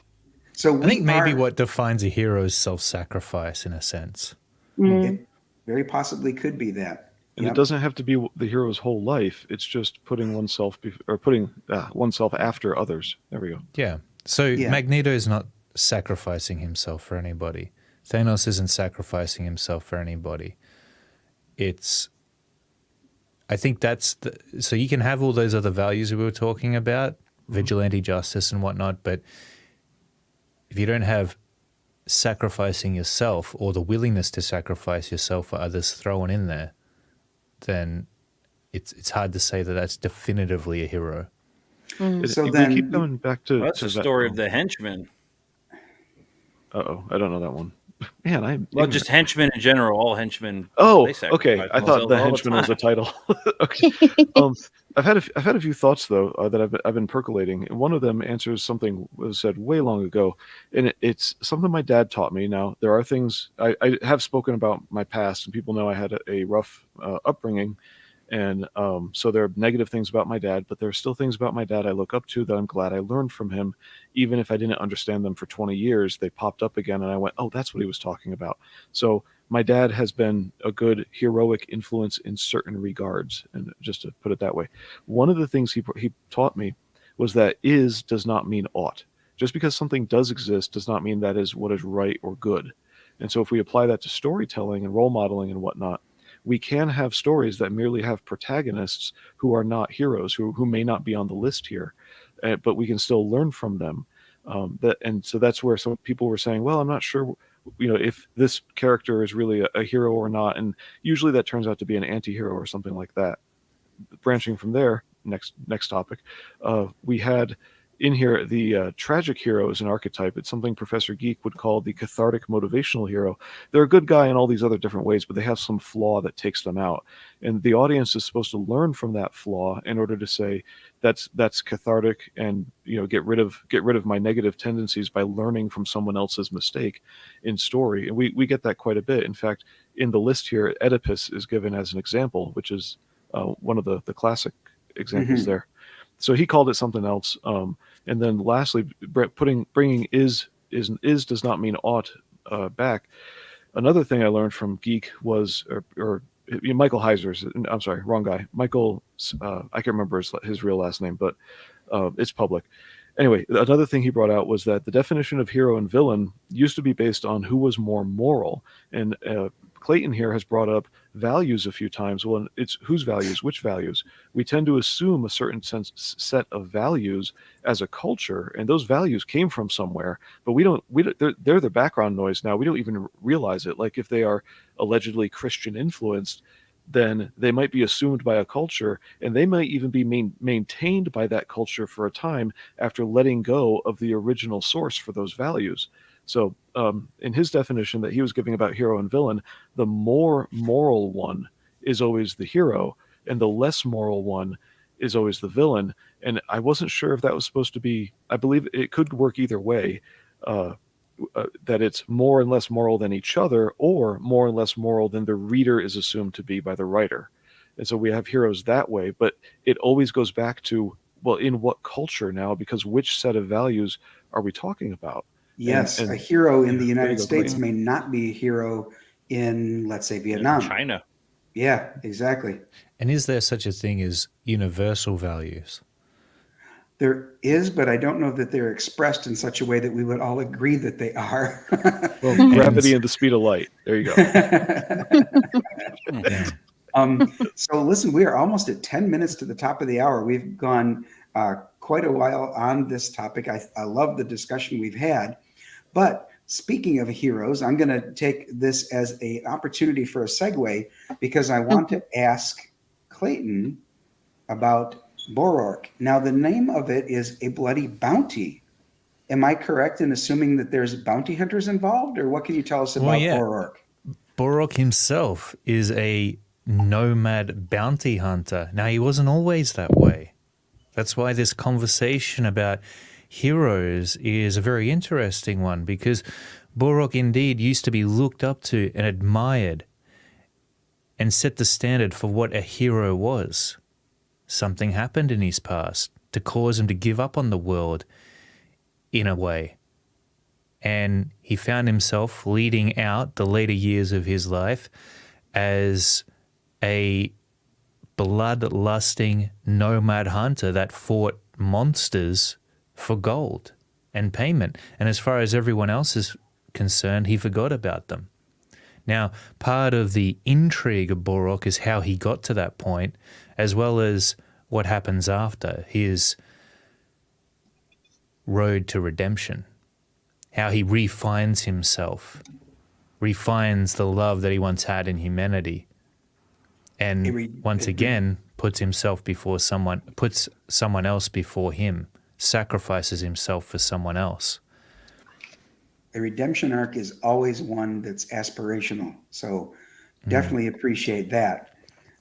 So I think we maybe are, what defines a hero is self-sacrifice in a sense. Mm. it very possibly could be that. And Yep. it doesn't have to be the hero's whole life. It's just putting oneself putting oneself after others. There we go. Yeah. So Yeah. Magneto is not sacrificing himself for anybody. Thanos isn't sacrificing himself for anybody. I think so you can have all those other values we were talking about, vigilante justice and whatnot, but if you don't have sacrificing yourself or the willingness to sacrifice yourself for others thrown in there, then it's hard to say that that's definitively a hero. So we then keep coming back to Well, that's to the that- story of the henchman. Uh-oh, I don't know that one. Man, I'm Well, ignorant. just henchmen in general. All henchmen. Oh, they sacrifice okay. I thought themselves the all henchman was a time. title. Okay. I've had a few thoughts though that I've been percolating. And one of them answers something was said way long ago, and it's something my dad taught me. Now there are things I have spoken about my past, and people know I had a rough upbringing, and so there are negative things about my dad, but there are still things about my dad I look up to that I'm glad I learned from him, even if I didn't understand them for 20 years. They popped up again, and I went, "Oh, that's what he was talking about." So my dad has been a good heroic influence in certain regards, and just to put it that way, one of the things he taught me was that is does not mean ought. Just because something does exist does not mean that is what is right or good. And so if we apply that to storytelling and role modeling and whatnot, we can have stories that merely have protagonists who are not heroes, who may not be on the list here, but we can still learn from them. And so that's where some people were saying, well, I'm not sure, if this character is really a hero or not. And usually that turns out to be an anti-hero or something like that. Branching from there, next topic, we had in here the tragic hero is an archetype. It's something Professor Geek would call the cathartic motivational hero. They're a good guy in all these other different ways, but they have some flaw that takes them out, and the audience is supposed to learn from that flaw in order to say that's cathartic, and get rid of my negative tendencies by learning from someone else's mistake in story. And we get that quite a bit. In fact, in the list here, Oedipus is given as an example, which is one of the classic examples there. So he called it something else. And then lastly, bringing is does not mean ought back. Another thing I learned from Geek was, or Michael Heiser's, I'm sorry, wrong guy. Michael, I can't remember his real last name, but it's public. Anyway, another thing he brought out was that the definition of hero and villain used to be based on who was more moral. And Clayton here has brought up values a few times. Well, it's whose values, which values. We tend to assume a certain set of values as a culture, and those values came from somewhere, but they're the background noise now. We don't even realize it. Like if they are allegedly Christian influenced, then they might be assumed by a culture, and they might even be maintained by that culture for a time after letting go of the original source for those values. So in his definition that he was giving about hero and villain, the more moral one is always the hero, and the less moral one is always the villain. And I wasn't sure if that was supposed to be, I believe it could work either way, that it's more and less moral than each other, or more and less moral than the reader is assumed to be by the writer. And so we have heroes that way, but it always goes back to, well, in what culture now, because which set of values are we talking about? Yes, And a hero in the there you United go, States Clayton. may not be a hero in, let's say, Vietnam. China. Yeah, exactly. And is there such a thing as universal values? There is, but I don't know that they're expressed in such a way that we would all agree that they are. Well, gravity and the speed of light. There you go. Yeah. So listen, we are almost at 10 minutes to the top of the hour. We've gone quite a while on this topic. I love the discussion we've had. But speaking of heroes, I'm going to take this as an opportunity for a segue because I want to ask Clayton about Borork. Now, the name of it is A Bloody Bounty. Am I correct in assuming that there's bounty hunters involved, or what can you tell us about Borork? Borork himself is a nomad bounty hunter. Now, he wasn't always that way. That's why this conversation about heroes is a very interesting one, because Borork indeed used to be looked up to and admired and set the standard for what a hero was. Something happened in his past to cause him to give up on the world in a way. And he found himself leading out the later years of his life as a blood-lusting nomad hunter that fought monsters for gold and payment. And as far as everyone else is concerned, he forgot about them. Now, part of the intrigue of Borork is how he got to that point, as well as what happens after his road to redemption. How he refines himself, refines the love that he once had in humanity, and once again puts someone else before him, sacrifices himself for someone else. A redemption arc is always one that's aspirational. So definitely appreciate that.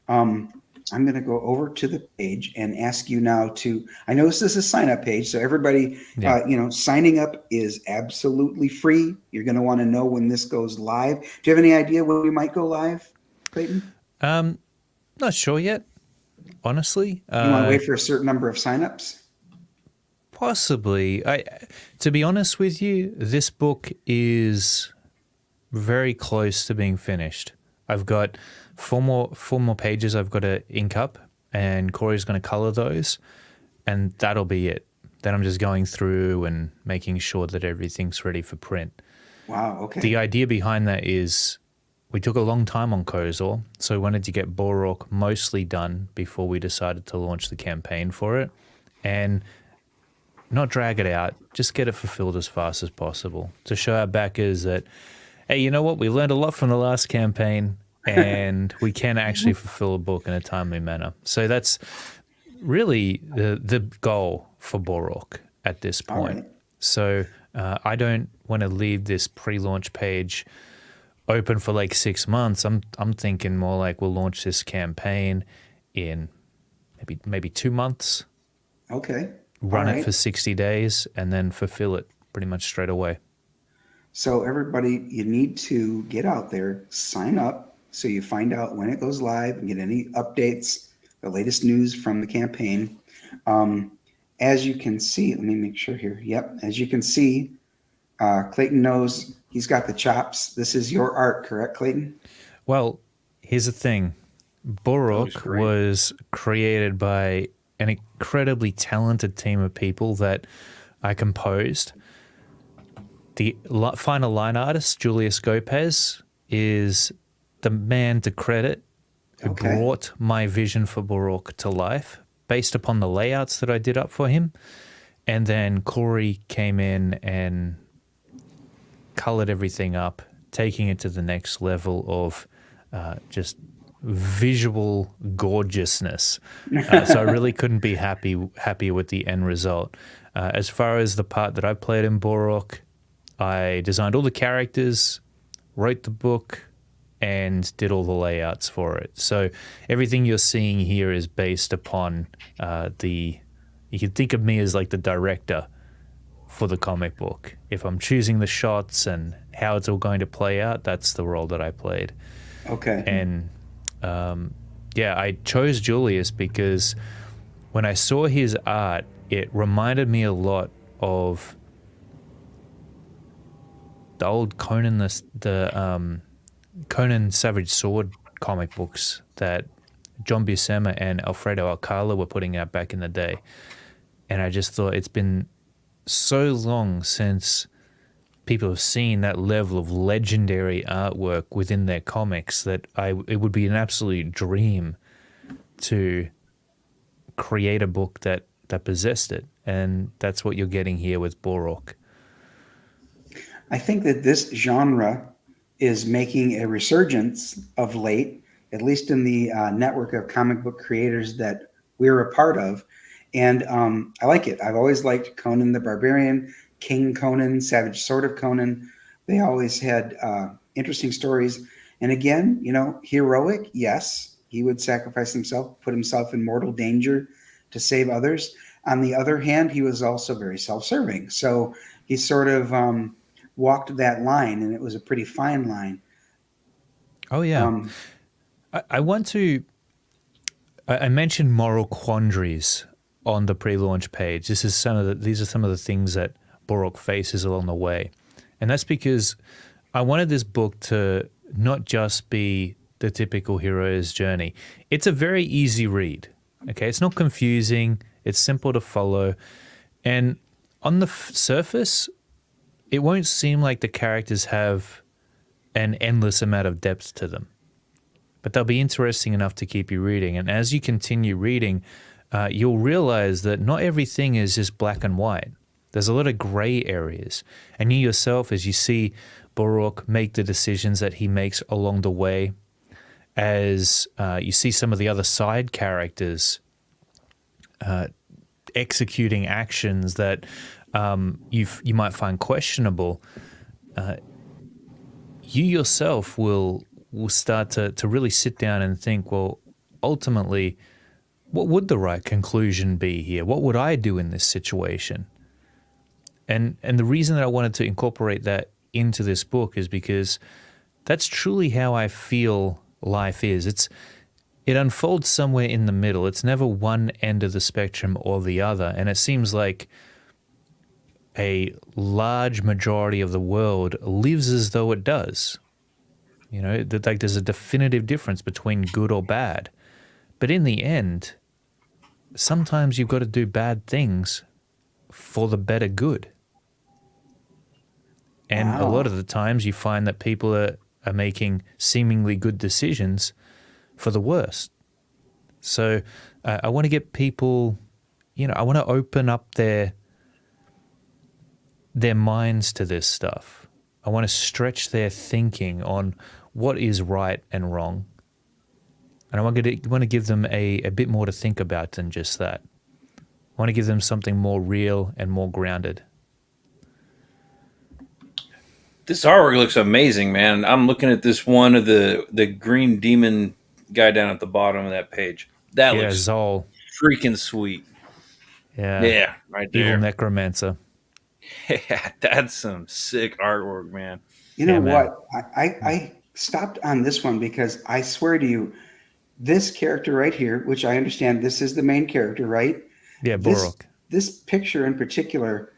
I'm going to go over to the page and ask you now to, I know this is a sign up page. So everybody, signing up is absolutely free. You're going to want to know when this goes live. Do you have any idea when we might go live, Clayton? Not sure yet, honestly. You want to wait for a certain number of signups? Possibly. To be honest with you, this book is very close to being finished. I've got four more pages I've got to ink up, and Corey's going to color those, and that'll be it. Then I'm just going through and making sure that everything's ready for print. Wow, okay. The idea behind that is we took a long time on Kozor, so we wanted to get Borork mostly done before we decided to launch the campaign for it, and not drag it out, just get it fulfilled as fast as possible to show our backers that, hey, you know what, we learned a lot from the last campaign, and we can actually fulfill a book in a timely manner. So that's really the goal for Borork at this point. Right. So I don't want to leave this pre-launch page open for like 6 months. I'm thinking more like we'll launch this campaign in maybe 2 months. Okay. Run it for 60 days and then fulfill it pretty much straight away. So everybody, you need to get out there, sign up, so you find out when it goes live and get any updates, the latest news from the campaign. As you can see, let me make sure here. Yep. As you can see, Clayton knows he's got the chops. This is your art, correct, Clayton? Well, here's the thing. Borork was created by an incredibly talented team of people that I composed. The final line artist, Julius Gopez, is the man to credit who brought my vision for Borork to life based upon the layouts that I did up for him. And then Corey came in and colored everything up, taking it to the next level of just visual gorgeousness. So I really couldn't be happier with the end result. As far as the part that I played in Borork, I designed all the characters, wrote the book, and did all the layouts for it. So everything you're seeing here is based upon you can think of me as like the director for the comic book. If I'm choosing the shots and how it's all going to play out, that's the role that I played. Okay. And I chose Julius because when I saw his art, it reminded me a lot of the old Conan the Conan Savage Sword comic books that John Buscema and Alfredo Alcala were putting out back in the day. And I just thought it's been so long since people have seen that level of legendary artwork within their comics that it would be an absolute dream to create a book that possessed it. And that's what you're getting here with Borork. I think that this genre is making a resurgence of late, at least in the network of comic book creators that we're a part of. And I like it. I've always liked Conan the Barbarian, King Conan, Savage Sword of Conan. They always had interesting stories. And again, you know, heroic, yes, he would sacrifice himself, put himself in mortal danger to save others. On the other hand, he was also very self-serving. So he sort of walked that line, and it was a pretty fine line. Oh, yeah. I want to... I mentioned moral quandaries on the pre-launch page. These are some of the things that Borork faces along the way. And that's because I wanted this book to not just be the typical hero's journey. It's a very easy read. Okay, it's not confusing. It's simple to follow. And on the surface, it won't seem like the characters have an endless amount of depth to them. But they'll be interesting enough to keep you reading. And as you continue reading, you'll realize that not everything is just black and white. There's a lot of gray areas. And you yourself, as you see Borork make the decisions that he makes along the way, as you see some of the other side characters executing actions that you might find questionable, you yourself will start to really sit down and think, well, ultimately, what would the right conclusion be here? What would I do in this situation? And the reason that I wanted to incorporate that into this book is because that's truly how I feel life is. It unfolds somewhere in the middle. It's never one end of the spectrum or the other. And it seems like a large majority of the world lives as though it does. You know, like there's a definitive difference between good or bad. But in the end, sometimes you've got to do bad things for the better good. And a lot of the times you find that people are making seemingly good decisions for the worst. So I want to get people, you know, I want to open up their minds to this stuff. I want to stretch their thinking on what is right and wrong. And I want to give them a bit more to think about than just that. I want to give them something more real and more grounded. This artwork looks amazing, man. I'm looking at this one of the green demon guy down at the bottom of that page. That looks Zol. freaking sweet. Yeah, right there. Evil necromancer. Yeah, that's some sick artwork, man. You know man. what? I stopped on this one because I swear to you, this character right here, which I understand this is the main character, right? Yeah, Borork. This picture in particular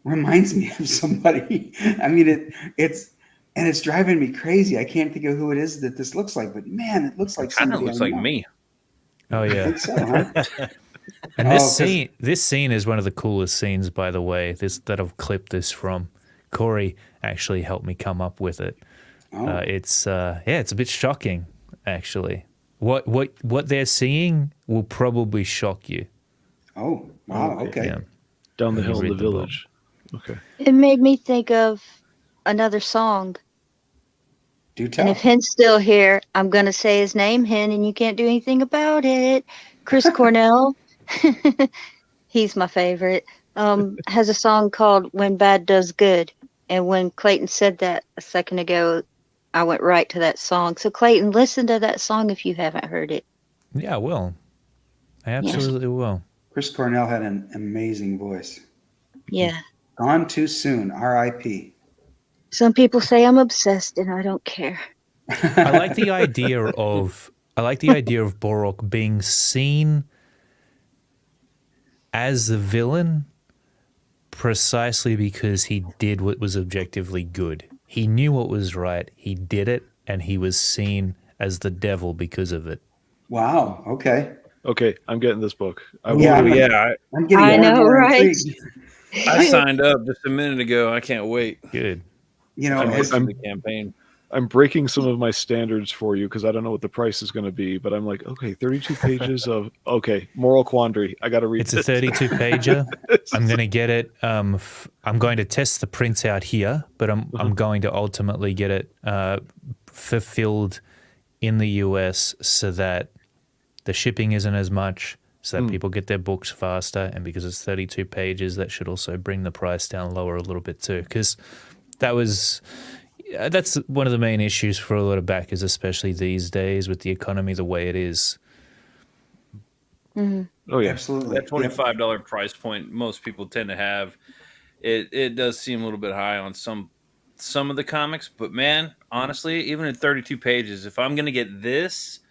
reminds me of somebody. I mean, it's driving me crazy. I can't think of who it is that this looks like, but man, it looks like Kind of somebody looks I like know. me. Oh, I yeah. think so, huh? And Oh, 'cause- this scene is one of the coolest scenes, by the way, that I've clipped this from. Corey actually helped me come up with it. Oh. It's a bit shocking, actually. What they're seeing will probably shock you. Oh, wow. Okay. Yeah. Down the Let me hill in the read the book. village. Okay. It made me think of another song. Do And tell. if Hen's still here, I'm going to say his name, Hen, and you can't do anything about it. Chris Cornell, he's my favorite, has a song called When Bad Does Good. And when Clayton said that a second ago, I went right to that song. So, Clayton, listen to that song if you haven't heard it. Yeah, I will. I absolutely will. Chris Cornell had an amazing voice. Yeah. Gone too soon. R.I.P. Some people say I'm obsessed, and I don't care. I like the idea of Borork being seen as the villain precisely because he did what was objectively good. He knew what was right. He did it, and he was seen as the devil because of it. Wow. Okay. Okay, I'm getting this book. Yeah, Oh, yeah. I'm getting I more and know, more right? intrigued. I signed up just a minute ago. I can't wait. Good. You know, I'm as, the campaign. I'm breaking some of my standards for you because I don't know what the price is going to be, but I'm like, okay, 32 pages of moral quandary. I got to read It's a this. 32 pager. I'm going to get it. I'm going to test the prints out here, but I'm going to ultimately get it fulfilled in the US so that the shipping isn't as much, so that people get their books faster. And because it's 32 pages, that should also bring the price down lower a little bit too. Because that's one of the main issues for a lot of backers, especially these days with the economy the way it is. Oh yeah, absolutely. That $25 price point most people tend to have. It does seem a little bit high on some of the comics, but man, honestly, even at 32 pages, if I'm going to get this,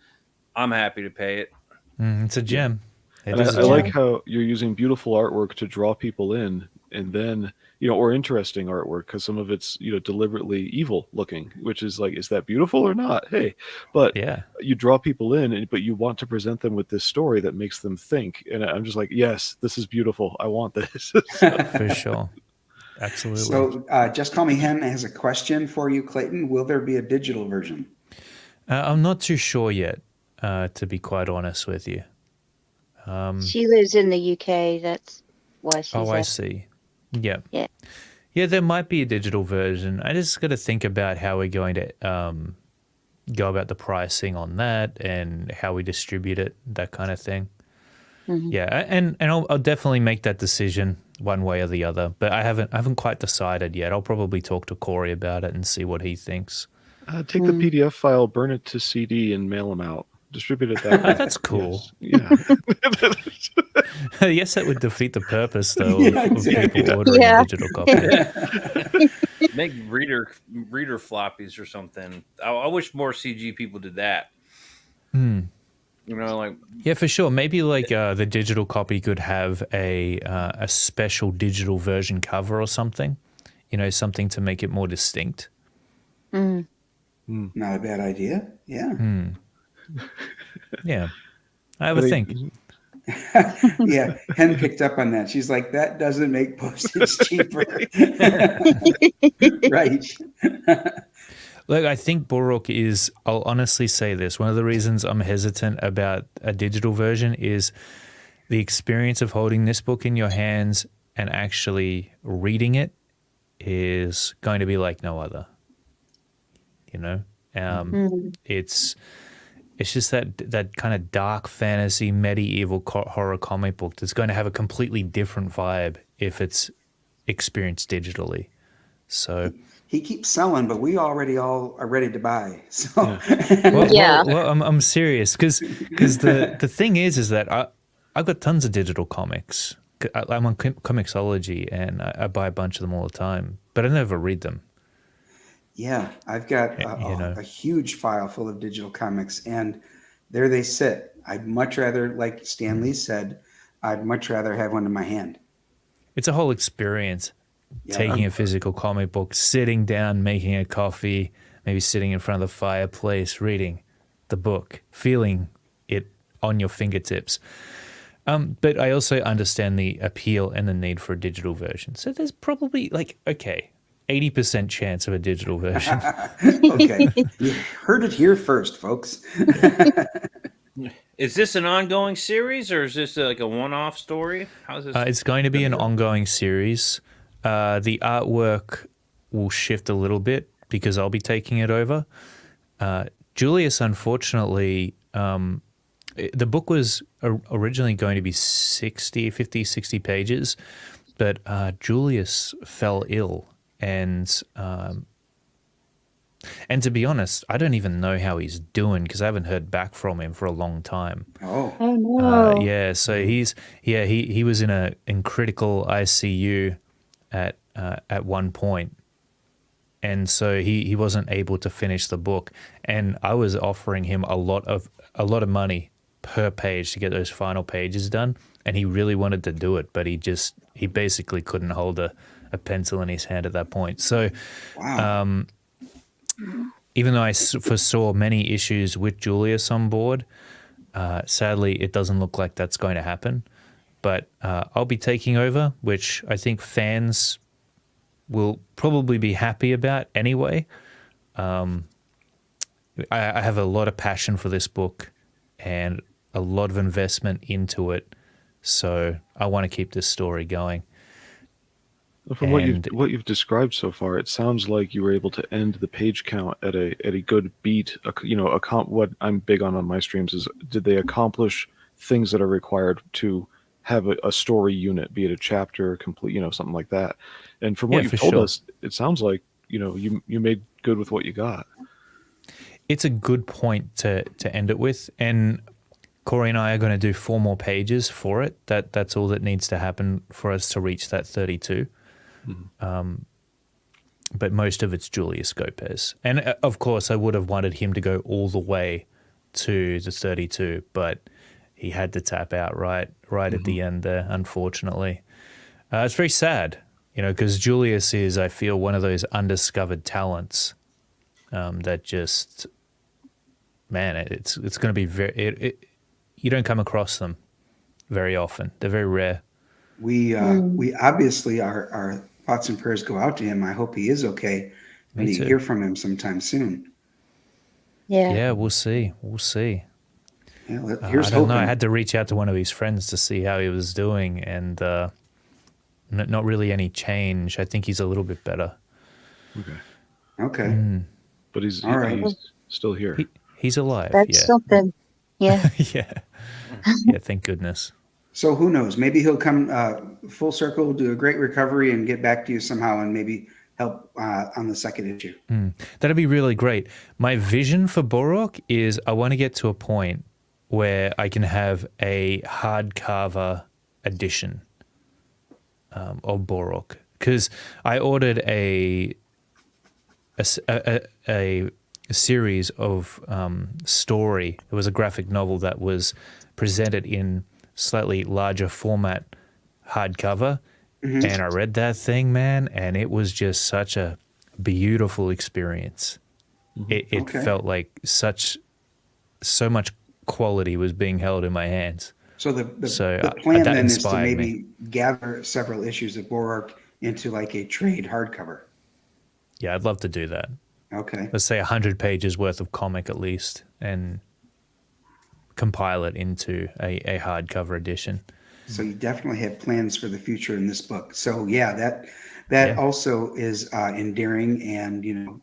I'm happy to pay it. It's a gem. And I like how you're using beautiful artwork to draw people in, and then or interesting artwork because some of it's deliberately evil looking, which is like, is that beautiful or not? Hey, but Yeah. you draw people in, but you want to present them with this story that makes them think, and I'm just like, yes, this is beautiful. I want this. For sure. Absolutely. So, Just Call Me Hen has a question for you, Clayton. Will there be a digital version? I'm not too sure yet, to be quite honest with you. She lives in the UK. That's why she's. I asking. see. Yeah. Yeah. Yeah, there might be a digital version. I just got to think about how we're going to go about the pricing on that and how we distribute it, that kind of thing. Yeah, and I'll definitely make that decision one way or the other. But I haven't quite decided yet. I'll probably talk to Corey about it and see what he thinks. Take the PDF file, burn it to CD, and mail them out. Distribute it that way. That's cool. Yes. Yeah. Yes, that would defeat the purpose, though, Yeah, of exactly. people ordering Yeah. a digital copy. Make reader floppies or something. I wish more CG people did that. Like Yeah, for sure. Maybe like the digital copy could have a special digital version cover or something. Something to make it more distinct. Not a bad idea. Yeah. Yeah, I have a think. Yeah. Hen picked up on that. She's like, that doesn't make postage cheaper. Right. Look, I think Borork is, I'll honestly say this, one of the reasons I'm hesitant about a digital version is the experience of holding this book in your hands and actually reading it is going to be like no other. It's just that kind of dark fantasy, medieval horror comic book that's going to have a completely different vibe if it's experienced digitally. So He keeps selling, but we already all are ready to buy. So well, I'm serious because the thing is that I've got tons of digital comics. I'm on Comixology and I buy a bunch of them all the time, but I never read them. yeah, I've got a huge file full of digital comics, and there they sit. I'd much rather, like Stan Lee said, I'd much rather have one in my hand. It's a whole experience. Yeah. Taking a physical comic book, sitting down, making a coffee, maybe sitting in front of the fireplace, reading the book, feeling it on your fingertips. But I also understand the appeal and the need for a digital version. So there's probably 80% chance of a digital version. Okay. You heard it here first, folks. is this an ongoing series or is this like a one-off story? How's this? It's going to be an ongoing series. The artwork will shift a little bit because I'll be taking it over. Julius, unfortunately, the book was originally going to be 60 pages, but Julius fell ill. And to be honest, I don't even know how he's doing because I haven't heard back from him for a long time. Oh, no. Yeah, so he was in critical ICU at one point, and so he wasn't able to finish the book. And I was offering him a lot of money per page to get those final pages done, and he really wanted to do it, but he basically couldn't hold a pencil in his hand at that point. So, wow. even though I foresaw many issues with Julius on board, sadly, it doesn't look like that's going to happen. But I'll be taking over, which I think fans will probably be happy about anyway. I have a lot of passion for this book and a lot of investment into it, so I want to keep this story going. From what you've described so far, it sounds like you were able to end the page count at a good beat. What I'm big on my streams is, did they accomplish things that are required to have a story unit, be it a chapter, complete, something like that. And from what you've told us, it sounds like you made good with what you got. It's a good point to end it with, and Corey and I are going to do 4 more pages for it. That's all that needs to happen for us to reach that 32. Mm-hmm. But most of it's Julius Gopez. And of course, I would have wanted him to go all the way to the 32, but he had to tap out right mm-hmm. at the end there, unfortunately. It's very sad, because Julius is, I feel, one of those undiscovered talents that just, man, it's going to be very, you don't come across them very often. They're very rare. We obviously, our thoughts and prayers go out to him. I hope he is okay, and you hear from him sometime soon. Yeah, we'll see. Yeah, here's I don't hoping. know. I had to reach out to one of his friends to see how he was doing, and not really any change. I think he's a little bit better. Okay. But he's still here. He's alive. That's something. Yeah. Yeah, thank goodness. So who knows? Maybe he'll come full circle, do a great recovery, and get back to you somehow, and maybe help on the second issue. That'd be really great. My vision for Borork is I want to get to a point where I can have a hardcover edition of Borork, because I ordered a series of story. It was a graphic novel that was presented in slightly larger format hardcover, mm-hmm. and I read that thing, man, and it was just such a beautiful experience. Mm-hmm. It felt like so much quality was being held in my hands. So the plan then is to maybe gather several issues of Borork into like a trade hardcover. Yeah, I'd love to do that. Okay. Let's say 100 pages worth of comic at least, and compile it into a hardcover edition. So you definitely have plans for the future in this book. So yeah, that also is endearing and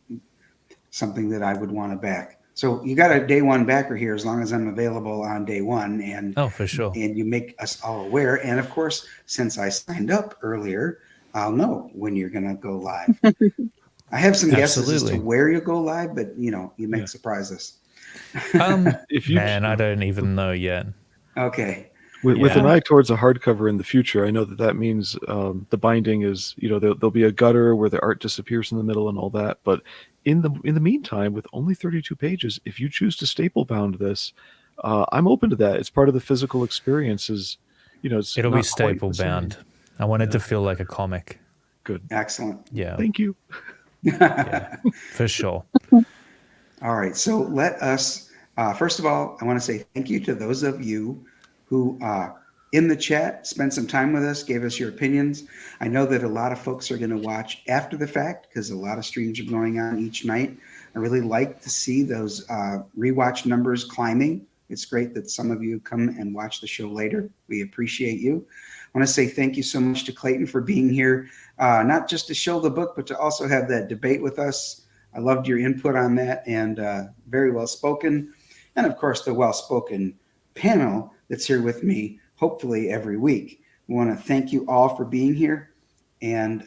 something that I would want to back. So you got a day one backer here, as long as I'm available on day one, and for sure. And you make us all aware. And of course, since I signed up earlier, I'll know when you're going to go live. I have some guesses as to where you go live, but you may surprise us. I don't even know yet. Okay. With an eye towards a hardcover in the future, I know that means the binding is, there'll be a gutter where the art disappears in the middle and all that. But in the meantime, with only 32 pages, if you choose to staple bound this, I'm open to that. It's part of the physical experiences. It'll be staple bound. I want it to feel like a comic. Good. Excellent. Yeah. Thank you. Yeah, for sure. All right. So let us, first of all, I want to say thank you to those of you who in the chat spent some time with us, gave us your opinions. I know that a lot of folks are going to watch after the fact because a lot of streams are going on each night. I really like to see those rewatch numbers climbing. It's great that some of you come and watch the show later. We appreciate you. I want to say thank you so much to Clayton for being here, not just to show the book, but to also have that debate with us. I loved your input on that, and very well spoken. And of course, the well-spoken panel that's here with me, hopefully every week. We want to thank you all for being here, and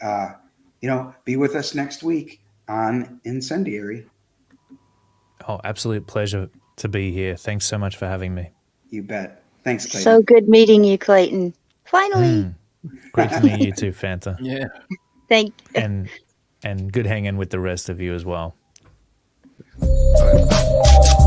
be with us next week on Incendiary. Oh, absolute pleasure to be here. Thanks so much for having me. You bet. Thanks, Clayton. So good meeting you, Clayton. Finally. Great to meet you too, Fanta. Yeah. Thank and good hanging with the rest of you as well. All right.